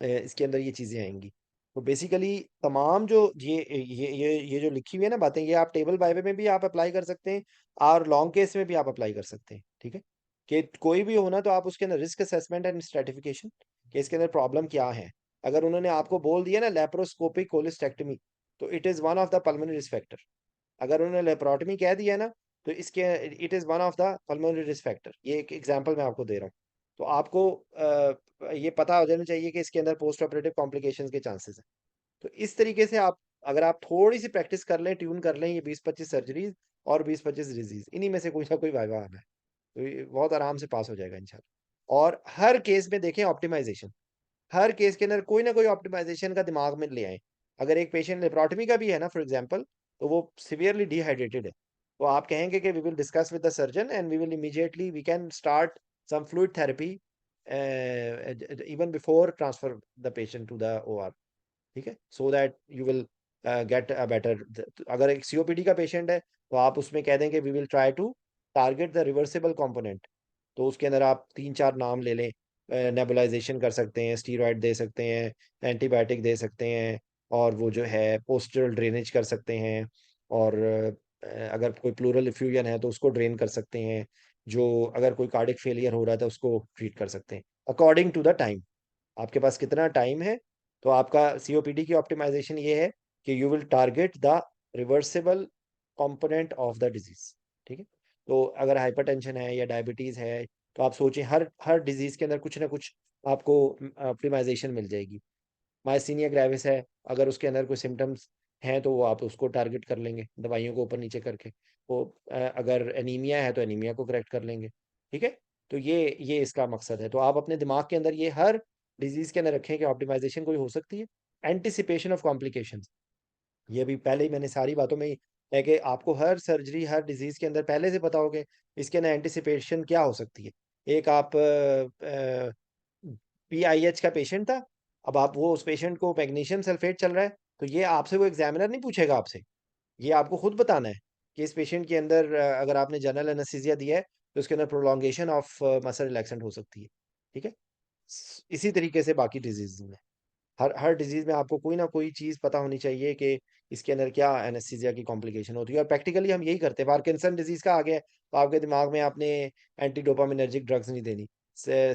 इसके अंदर ये चीज़ें आएँगी। तो बेसिकली तमाम जो ये जो लिखी हुई है ना बातें, ये आप टेबल बाय वे में भी आप अप्लाई कर सकते हैं और लॉन्ग केस में भी आप अप्लाई कर सकते हैं। ठीक है, कि कोई भी हो ना तो आप उसके अंदर रिस्क असेसमेंट एंड स्ट्रैटिफिकेशन कि इसके अंदर प्रॉब्लम क्या है। अगर उन्होंने आपको बोल दिया ना लैप्रोस्कोपिक कोलिस्टेक्टमी, तो it is one of the pulmonary risk factor. अगर उन्होंने लेप्रोटमी कह दिया ना, तो इसके it is one of the pulmonary risk factor. ये एक एग्जांपल मैं आपको दे रहा हूँ। तो आपको ये पता हो जाना चाहिए कि इसके अंदर पोस्ट ऑपरेटिव कॉम्प्लिकेशंस के चांसेस हैं। तो इस तरीके से आप अगर आप थोड़ी-सी प्रैक्टिस कर लें, ट्यून कर लें ये 20-25 सर्जरीज़ और 20-25 डिज़ीज़, इन्हीं में से कोई ना कोई वाइवा आना है। तो ये बहुत आराम से पास हो जाएगा इंशाल्लाह। और हर केस में देखें ऑप्टिमाइज़ेशन, हर केस के अंदर कोई ना कोई ऑप्टिमाइज़ेशन का दिमाग में ले आएँ। अगर एक पेशेंट लेप्रोटमी का भी है ना फॉर एग्ज़ाम्पल, तो वो सीवियरली डिहाइड्रेटेड है। तो आप कहेंगे कि we will discuss with the surgeon and we will immediately we can start some fluid therapy even before transfer the patient to the OR. ठीक है, so that you will get a better. अगर एक COPD का patient है तो आप उसमें कह दें कि we will try to target the reversible component. तो उसके अंदर आप 3-4 नाम ले लें, नेबुलाइजेशन कर सकते हैं, स्टीरॉयड दे सकते हैं, एंटीबायोटिक दे सकते हैं, और वो जो है पोस्टरल ड्रेनेज कर सकते हैं, और अगर कोई प्लूरल इफ्यूजन है तो उसको ड्रेन कर सकते हैं। जो अगर कोई कार्डिक फेलियर हो रहा है तो उसको ट्रीट कर सकते हैं अकॉर्डिंग टू द टाइम। आपके पास कितना टाइम है, तो आपका सीओपीडी की ऑप्टिमाइजेशन ये है कि you will target the reversible component of the disease. ठीक है, तो अगर हाइपरटेंशन है या डायबिटीज है तो आप सोचें हर हर डिजीज के अंदर कुछ ना कुछ आपको ऑप्टिमाइजेशन मिल जाएगी। मायसीनिया ग्रेविस है, अगर उसके अंदर कोई सिम्टम्स हैं तो वो आप उसको टारगेट कर लेंगे दवाइयों को ऊपर नीचे करके। वो अगर एनीमिया है तो एनीमिया को करेक्ट कर लेंगे। ठीक है, तो ये इसका मकसद है। तो आप अपने दिमाग के अंदर ये हर डिजीज के अंदर रखें कि ऑप्टिमाइजेशन कोई हो सकती है। एंटिसिपेशन ऑफ कॉम्प्लिकेशंस, ये भी पहले ही मैंने सारी बातों में ही है कि आपको हर सर्जरी हर डिजीज के अंदर पहले से पता होगे इसके अंदर एंटिसिपेशन क्या हो सकती है। एक आप पीआईएच का पेशेंट था, अब आप वो उस पेशेंट को मैग्नीशियम सल्फेट चल रहा है, तो ये आपसे वो एग्जामिनर नहीं पूछेगा आपसे, ये आपको खुद बताना है कि इस पेशेंट के अंदर अगर आपने जनरल एनेस्थीसिया दिया है तो उसके अंदर प्रोलॉन्गेशन ऑफ मसल रिलैक्सेंट हो सकती है। ठीक है, इसी तरीके से बाकी डिजीज में हर हर डिजीज में आपको कोई ना कोई चीज पता होनी चाहिए कि इसके अंदर क्या एनेस्थीसिया की कॉम्प्लिकेशन होती है। और प्रैक्टिकली हम यही करते हैं। पार्किंसन डिजीज का आ गया है, तो आपके दिमाग में आपने एंटी डोपामिनर्जिक ड्रग्स नहीं देनी,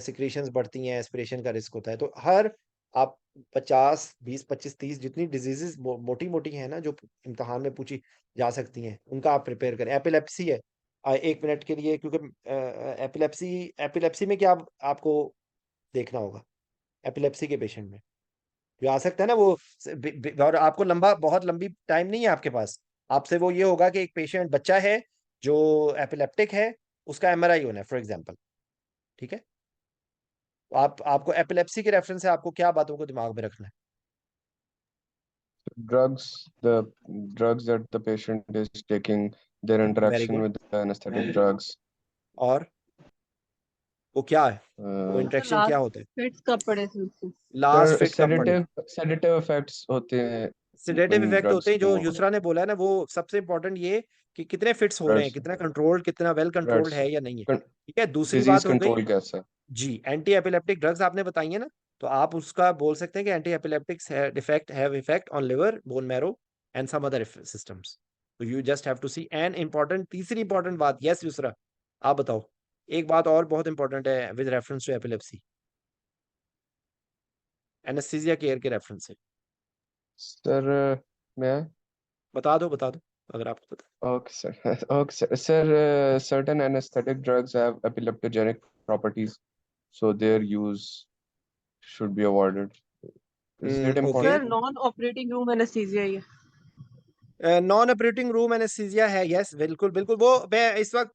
सिक्रीशंस बढ़ती हैं, एस्पिरेशन का रिस्क होता है। तो हर आप 50, 20, 25, 30 जितनी डिजीजेस मोटी मोटी हैं ना जो इम्तिहान में पूछी जा सकती हैं, उनका आप प्रिपेयर करें। एपिलेप्सी है, 1 मिनट के लिए, क्योंकि एपिलेप्सी एपिलेप्सी में क्या आपको देखना होगा एपिलेप्सी के पेशेंट में जो आ सकता है ना, वो और आपको बहुत लंबी टाइम नहीं है आपके पास। आपसे वो ये होगा कि एक पेशेंट बच्चा है जो एपिलेप्टिक है, उसका एमआरआई होना है फॉर एग्जांपल, ठीक है। तो आपको एपिलेप्सी के रेफरेंस से आपको क्या बातों को दिमाग में रखना है? The drugs that the patient is taking, their very interaction good. with the anesthetic drugs, और वो क्या है, वो uh, सर इंटरेक्शन क्या होता है? लास्ट फिट्स कब पड़े थे उसके? लास्ट sir, फिट कब पड़े? sedative effects होते हैं सिडेटिव in इफेक्ट drugs होते हैं, के जो most यूसरा ने बोला है ना, वो सबसे इंपॉर्टेंट ये कि कितने फिट्स हो रहे हैं, drugs, कितना कंट्रोल्ड, कितना वेल कंट्रोल्ड drugs, है या नहीं है, con- ठीक है। दूसरी disease बात हो गई, control कैसा है? जी, एंटी एपिलेप्टिक ड्रग्स आपने बताई है ना, तो आप उसका बोल सकते हैं कि anti epileptics have effect on liver, bone marrow and some other systems. तो you just have to see. And important, तीसरी इंपॉर्टेंट बात, यस यूसरा, आप बताओ। एक बात और बहुत इंपॉर्टेंट है with reference to epilepsy, anaesthesia care के रेफरेंस से। Sir, मैं बता दो अगर आपको पता okay sir okay sir, certain anesthetic drugs have epileptogenic properties, so their use should be avoided. Is है। it okay, sir important? Non operating room anaesthesia ही है। नॉन ऑपरेटिंग रूम एनेस्थीसिया है, यस बिल्कुल बिल्कुल। वो मैं इस वक्त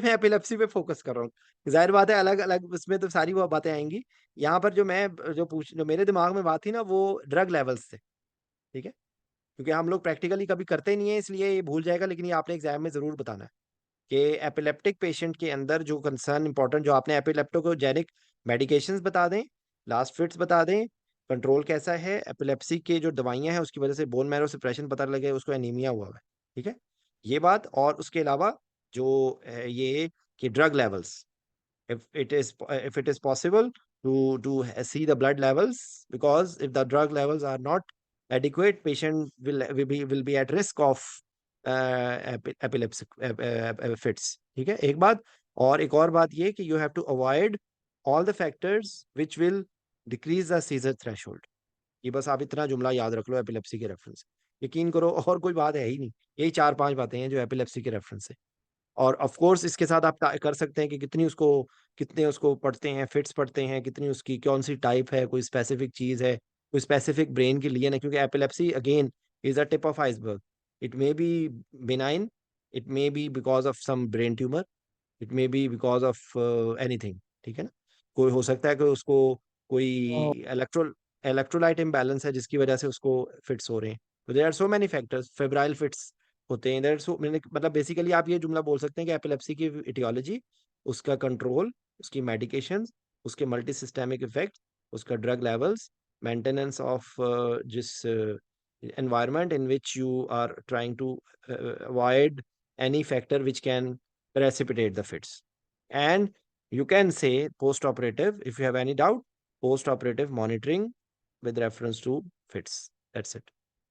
मैं एपिलेप्सी पे फोकस कर रहा हूँ। जाहिर बात है अलग अलग उसमें तो सारी वो बातें आएंगी। यहाँ पर जो मेरे दिमाग में बात थी ना, वो ड्रग लेवल्स थे, ठीक है। क्योंकि हम लोग प्रैक्टिकली कभी करते ही नहीं है, इसलिए ये भूल जाएगा, लेकिन ये आपने एग्जाम में जरूर बताना है कि एपिलेप्टिक पेशेंट के अंदर जो कंसर्न इंपॉर्टेंट, जो आपने एपिलेप्टोजेनिक मेडिकेशंस बता दें, लास्ट फिट्स बता दें, कंट्रोल कैसा है, एपिलेप्सी के जो दवाइयां हैं उसकी वजह से बोन मैरो सप्रेशन पता लगे, उसको एनीमिया हुआ है, ठीक है, ये बात। और उसके अलावा जो ये कि drug levels, if it is possible to see the blood levels, because if the drug levels are not adequate, patient will be at risk of epilepsy fits, ठीक है। एक और बात ये कि you have to avoid all the factors which will decrease the seizure threshold। ये बस आप इतना जुमला याद रख लो एपिलेप्सी के रेफरेंस, यकीन करो और कोई बात है ही नहीं, यही 4-5 बातें हैं जो एपिलेप्सी के रेफरेंस है। और ऑफ कोर्स इसके साथ आप कर सकते हैं कि कितने उसको पढ़ते हैं, फिट्स पढ़ते हैं, कितनी उसकी कौन सी टाइप है, कोई स्पेसिफिक चीज है, कोई स्पेसिफिक ब्रेन के लिए ना, क्योंकि epilepsy again is a tip of iceberg. It may be benign, it may be because of some brain tumour, it may be because of anything, ठीक है ना। कोई हो सकता है कि उसको कोई इलेक्ट्रोलाइट इम्बैलेंस है जिसकी वजह से उसको फिट्स हो रहे हैं। तो there are so many factors, febrile fits होते हैं, देयर सो मतलब बेसिकली आप ये जुमला बोल सकते हैं कि एपिलेप्सी की इटियोलॉजी, उसका कंट्रोल, उसकी मेडिकेशंस, उसके मल्टी सिस्टेमिक इफेक्ट, उसका ड्रग लेवल्स, मेंटेनेंस ऑफ जिस environment in which you are trying to avoid any factor which can precipitate the fits. And you can say post-operative, if you have any doubt, post-operative monitoring with reference to fits. That's it.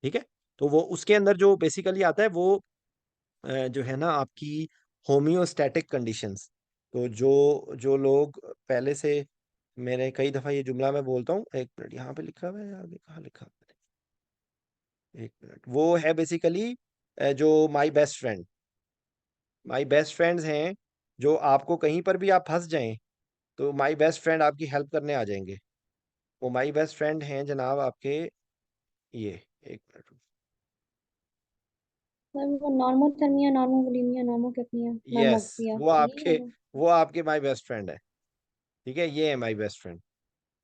ठीक है। तो वो उसके अंदर जो basically आता है वो जो है ना आपकी होम्योस्टैटिक कंडीशंस। तो जो जो लोग पहले से, मैंने कई दफा ये जुमला मैं बोलता हूँ, एक मिनट यहाँ पे लिखा हुआ है, आगे कहाँ लिखा हुआ है? एक मिनट, वो है बेसिकली जो माई बेस्ट फ्रेंड्स हैं, जो आपको कहीं पर भी आप फंस जाएं तो माई बेस्ट फ्रेंड आपकी हेल्प करने आ जाएंगे। वो माई बेस्ट फ्रेंड हैं जनाब आपके, ये एक मिनट, सर वो नॉर्मोथर्मिया, नॉर्मोबुलिमिया, नॉर्मोकेपनिया, यस, नॉर्मोक्सिया, वो यही आपके है। वो आपके माई बेस्ट फ्रेंड है, ठीक है, ये है my best friend.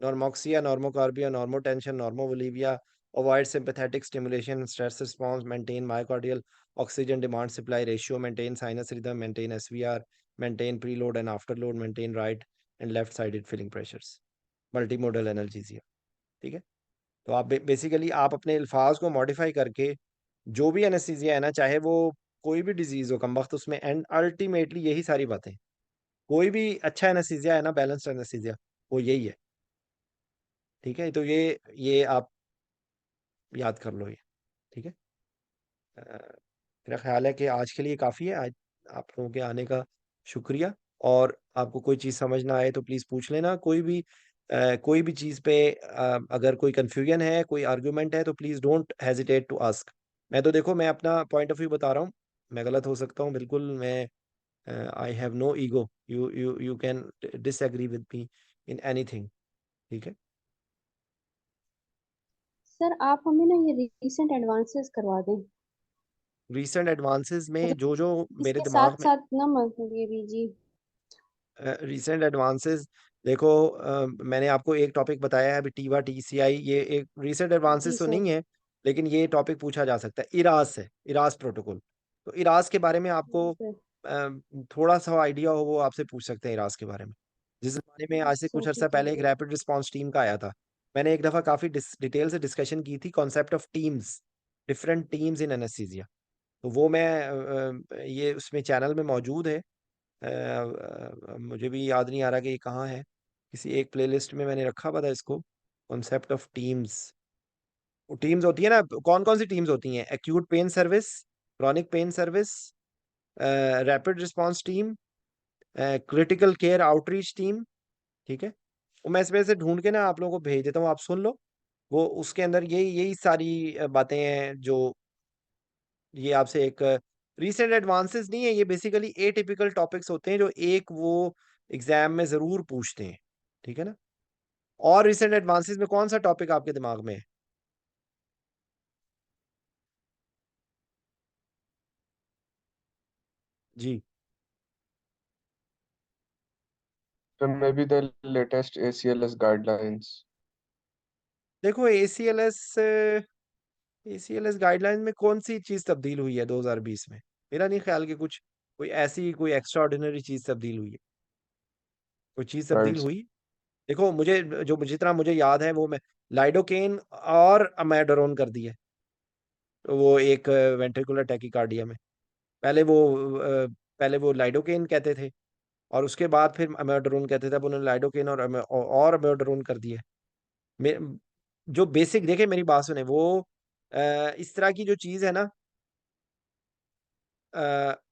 Normoxia, normocarbia, normotension, normovolaemia, avoid sympathetic stimulation, stress response, maintain myocardial oxygen demand supply ratio, maintain sinus rhythm, maintain SVR, maintain preload and afterload, maintain right and left sided filling pressures, multimodal analgesia, ठीक है। तो आप basically आप अपने अल्फाज को modify करके जो भी एनेस्थीसिया है ना, चाहे वो कोई भी डिजीज हो, कम वक्त उसमें, एंड अल्टीमेटली यही सारी बातें, कोई भी अच्छा एनेस्थीसिया है ना, बैलेंस्ड एनेस्थीसिया, वो यही है, ठीक है। तो ये आप याद कर लो ये, ठीक है। मेरा ख्याल है कि आज के लिए काफ़ी है। आज आप लोगों के आने का शुक्रिया। और आपको कोई चीज़ समझ ना आए तो प्लीज़ पूछ लेना, कोई भी कोई भी चीज़ पे अगर कोई कंफ्यूजन है, कोई आर्गुमेंट है, तो please don't hesitate to ask. मैं तो देखो, मैं अपना पॉइंट ऑफ व्यू बता रहा हूँ, मैं गलत हो सकता हूँ बिल्कुल। मैं I have no ego, you can disagree with me in anything, ठीक है। सर आप हमें ना ये रिसेंट एडवांसेस करवा दें, रीसेंट एडवांसेस में मतलब जो जो मेरे इसके दिमाग साथ में साथ ना मतलब ये भी जी। रीसेंट एडवांसेस, देखो मैंने आपको एक टॉपिक बताया है अभी, टीवा टीसीआई, ये एक रीसेंट जी एडवांसेस तो सर। नहीं है, लेकिन ये टॉपिक पूछा जा सकता है। इरास है, इरास प्रोटोकॉल। तो इरास के बारे में आपको जी सर। थोड़ा सा आइडिया हो, वो आपसे पूछ सकते हैं इरास के बारे में। जिस जमाने में आज से अच्छा कुछ अर्सा ठीक है। पहले एक रैपिड रिस्पांस टीम का आया था, मैंने एक दफा काफी डिटेल से डिस्कशन की थी concept of teams, different teams in anaesthesia. तो वो मैं ये उसमें चैनल में मौजूद है। मुझे भी याद नहीं आ रहा कि ये कहाँ है, किसी एक प्लेलिस्ट में मैंने रखा हुआ था इसको, कॉन्सेप्ट ऑफ टीम्स। टीम्स होती है ना, कौन कौन सी टीम्स होती हैं? Acute pain service, chronic pain service, rapid response team, critical care outreach team, ठीक है। वो मैं इसमें से ढूंढ के ना आप लोगों को भेज देता हूँ, आप सुन लो। वो उसके अंदर यही यही सारी बातें हैं जो ये आपसे एक रीसेंट एडवांसेस नहीं है, ये बेसिकली ए टिपिकल टॉपिक्स होते हैं जो एक वो एग्जाम में जरूर पूछते हैं, ठीक है ना। और रीसेंट एडवांसेस में कौन सा टॉपिक आपके दिमाग में है? जी, So maybe the latest ACLS guidelines. देखो एसीएलएस गाइडलाइन में कौन सी चीज तब्दील हुई है 2020 में? मेरा नहीं ख्याल कि कुछ कोई ऐसी कोई एक्स्ट्रा चीज तब्दील हुई है। कोई चीज Right. तब्दील हुई? देखो, मुझे जो जितना मुझे याद है, वो मैं लाइडोकेन और अमेडोरोन कर दिया, वो एक वेंट्रिकुलर टैकीकार्डिया में। पहले वो पहले वो लाइडोकेन कहते थे, और उसके बाद फिर अमेडोरोन कहते थे। अब उन्होंने लाइडोकेन और अमेडोरोन कर दिया। मे- जो बेसिक, देखे मेरी बात सुने, वो इस तरह की जो चीज है ना,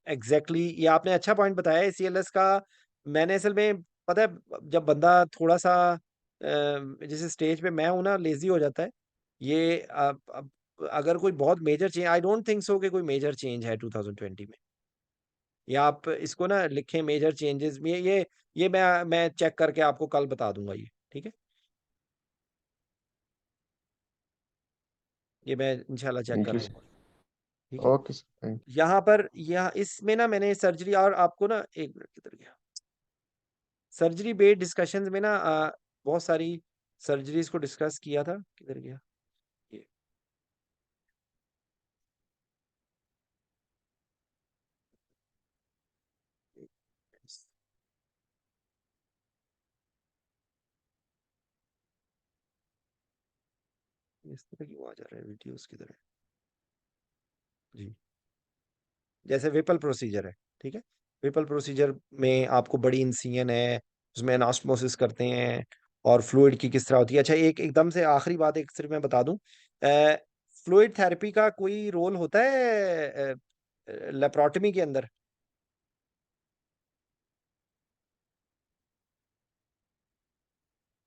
एग्जैक्टली ये आपने अच्छा पॉइंट बताया एसीएलएस का। मैंने असल में, पता है, जब बंदा थोड़ा सा जैसे स्टेज पे मैं हूं ना, लेजी हो जाता है। ये अब अगर कोई बहुत major change, I don't think so कि कोई मेजर चेंज है 2020 में। या आप इसको ना लिखें मेजर चेंजेस में, ये मैं चेक करके आपको कल बता दूंगा ये, ठीक है। ये मैं इंशाल्लाह चेक Thank कर you, sir. लूंगा, ठीक है। Okay, sir. Thank you. यहाँ पर, यहाँ इसमें ना मैंने सर्जरी, और आपको ना, एक मिनट, किधर गया, सर्जरी बेस्ड डिस्कशंस में ना बहुत सारी सर्जरीज को डिस्कस किया था, किधर गया ये? इस तरह क्यों आ जा रहा है वीडियोस, किधर है? जी, जैसे विपल प्रोसीजर है, ठीक है। विपल प्रोसीजर में आपको बड़ी इंसिजन है, उसमें एनास्टमोसिस करते हैं, और फ्लूइड की किस तरह होती है। अच्छा, एक एकदम से आखिरी बात एक सिर्फ मैं बता दूं, फ्लूइड थेरेपी का कोई रोल होता है लेप्रोटमी के अंदर?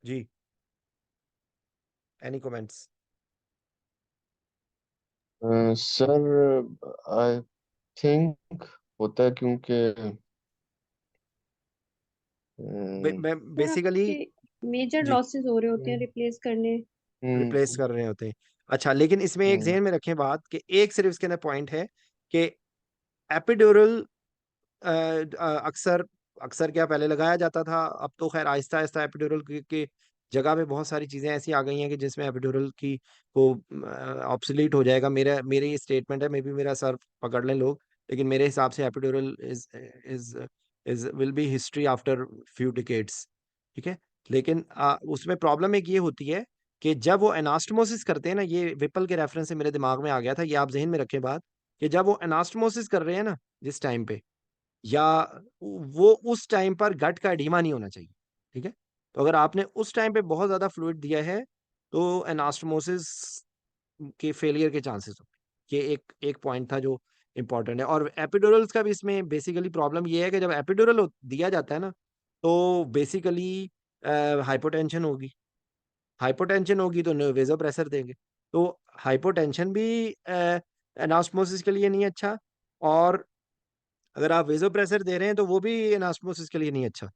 जी, any comments? Sir, I think होता है क्योंकि हम्म मैं सर बेसिकली, आपके मेजर जी, लॉसेस हो रहे होते हैं हम्म रिप्लेस करने। रिप्लेस हम्म कर रहे होते हैं। अच्छा, लेकिन इसमें एक हम्म जहन में रखें बात, कि एक सिर्फ इसके अंदर पॉइंट है कि एपिड्यूरल अक्सर अक्सर क्या पहले लगाया जाता था, अब तो खैर आहिस्ता आहिस्ता एपिड्यूरल की जगह पे बहुत सारी चीजें ऐसी आ गई हैं कि जिसमें एपिड्यूरल की को ऑब्सोलीट हो जाएगा। मेरे ये स्टेटमेंट है, मे बी मेरा सर पकड़ लें लोग, लेकिन मेरे हिसाब से epidural is is will be history after few decades, ठीक है। लेकिन उसमें प्रॉब्लम एक ये होती है कि जब वो एनास्टमोसिस करते हैं ना, ये विपल के रेफरेंस से मेरे दिमाग में आ गया था, ये आप जहन में रखें बात, कि जब वो एनास्टमोसिस कर रहे हैं ना, जिस टाइम पे, या वो उस टाइम पर गट का एडीमा नहीं होना चाहिए, ठीक है। तो अगर आपने उस टाइम पे बहुत ज्यादा फ्लूइड दिया है, तो एनास्टमोसिस के फेलियर के चांसेस होते हैं। ये एक एक पॉइंट था जो इंपॉर्टेंट है। और एपिड्यूरल्स का भी इसमें बेसिकली प्रॉब्लम ये है कि जब एपिड्यूरल दिया जाता है ना, तो बेसिकली हाइपोटेंशन होगी, हाइपोटेंशन होगी तो वेज़ोप्रेसर देंगे। तो हाइपोटेंशन भी एनास्मोसिस के लिए नहीं अच्छा, और अगर आप वेज़ोप्रेसर दे रहे हैं तो वो भी एनास्मोसिस के लिए नहीं अच्छा।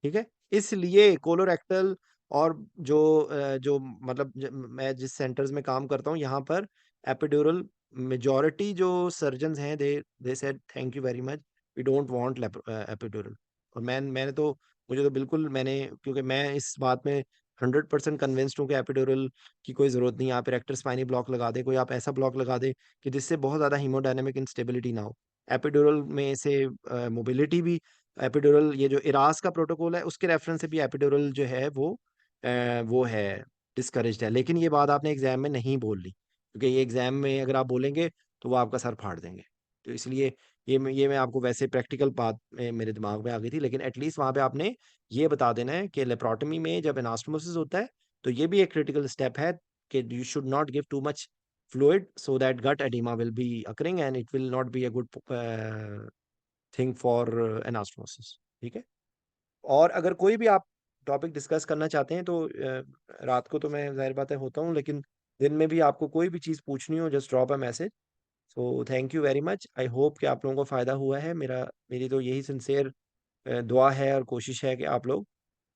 ठीक है, इसलिए कोलोरेक्टल और जो मतलब मैं जिस सेंटर्स में काम करता हूँ यहाँ पर एपिड्यूरल, मेजॉरिटी जो सर्जन्स हैं they said thank you very much, we don't want epidural. और मैंने तो मुझे तो बिल्कुल, मैंने क्योंकि मैं इस बात में 100% कन्विंस्ड हूँ कि एपिड्यूरल की कोई ज़रूरत नहीं है। आप रेक्टर स्पाइनी ब्लॉक लगा दे, कोई आप ऐसा ब्लॉक लगा दे कि जिससे बहुत ज़्यादा हीमोडायनेमिक इंस्टेबिलिटी ना हो। एपिड्यूरल में से मोबिलिटी भी, एपिड्यूरल ये जो इरास का प्रोटोकॉल है उसके रेफरेंस से भी एपिड्यूरल जो है वो है डिस्करेज्ड है। लेकिन ये बात आपने एग्जाम में नहीं बोल ली, क्योंकि ये एग्जाम में अगर आप बोलेंगे तो वो आपका सर फाड़ देंगे। तो इसलिए ये मैं आपको, वैसे प्रैक्टिकल बात मेरे दिमाग में आ गई थी, लेकिन एटलीस्ट वहाँ पे आपने ये बता देना है कि लेप्रोटमी में जब एनास्टोमोसिस होता है तो ये भी एक क्रिटिकल स्टेप है कि you should not give too much fluid so that gut edema will be occurring and it will not be a good thing for anastomosis। ठीक है, और अगर कोई भी आप टॉपिक डिस्कस करना चाहते हैं तो रात को तो मैं जाहिर बात है होता हूँ, लेकिन दिन में भी आपको कोई भी चीज़ पूछनी हो just drop a message. So thank you very much, I hope कि आप लोगों को फ़ायदा हुआ है। मेरी तो यही सिंसियर दुआ है और कोशिश है कि आप लोग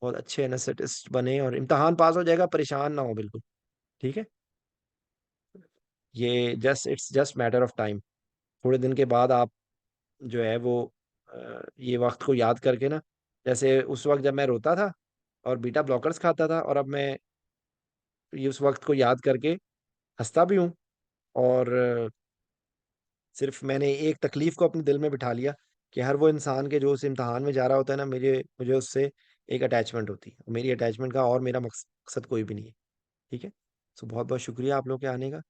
बहुत अच्छे एनेस्थेटिस्ट बने और इम्तहान पास हो जाएगा, परेशान ना हो बिल्कुल। ठीक है, ये it's just matter of time. थोड़े दिन के बाद आप जो है वो ये वक्त को याद करके ना, जैसे उस वक्त जब मैं रोता था और बीटा ब्लॉकर्स खाता था, और अब मैं ये उस वक्त को याद करके हंसता भी हूँ। और सिर्फ मैंने एक तकलीफ को अपने दिल में बिठा लिया कि हर वो इंसान के जो उस इम्तहान में जा रहा होता है ना, मुझे उससे एक अटैचमेंट होती है। मेरी अटैचमेंट का और मेरा मकसद कोई भी नहीं है। ठीक है, सो बहुत बहुत शुक्रिया आप लोग के आने का।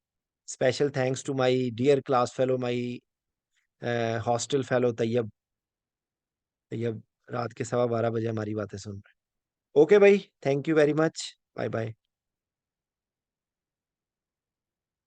Special thanks to my dear class fellow, my hostel fellow Taiyab. Taiyab रात के 12:15 बजे हमारी बातें सुन रहे हैं। ओके भाई, thank you very much, bye bye.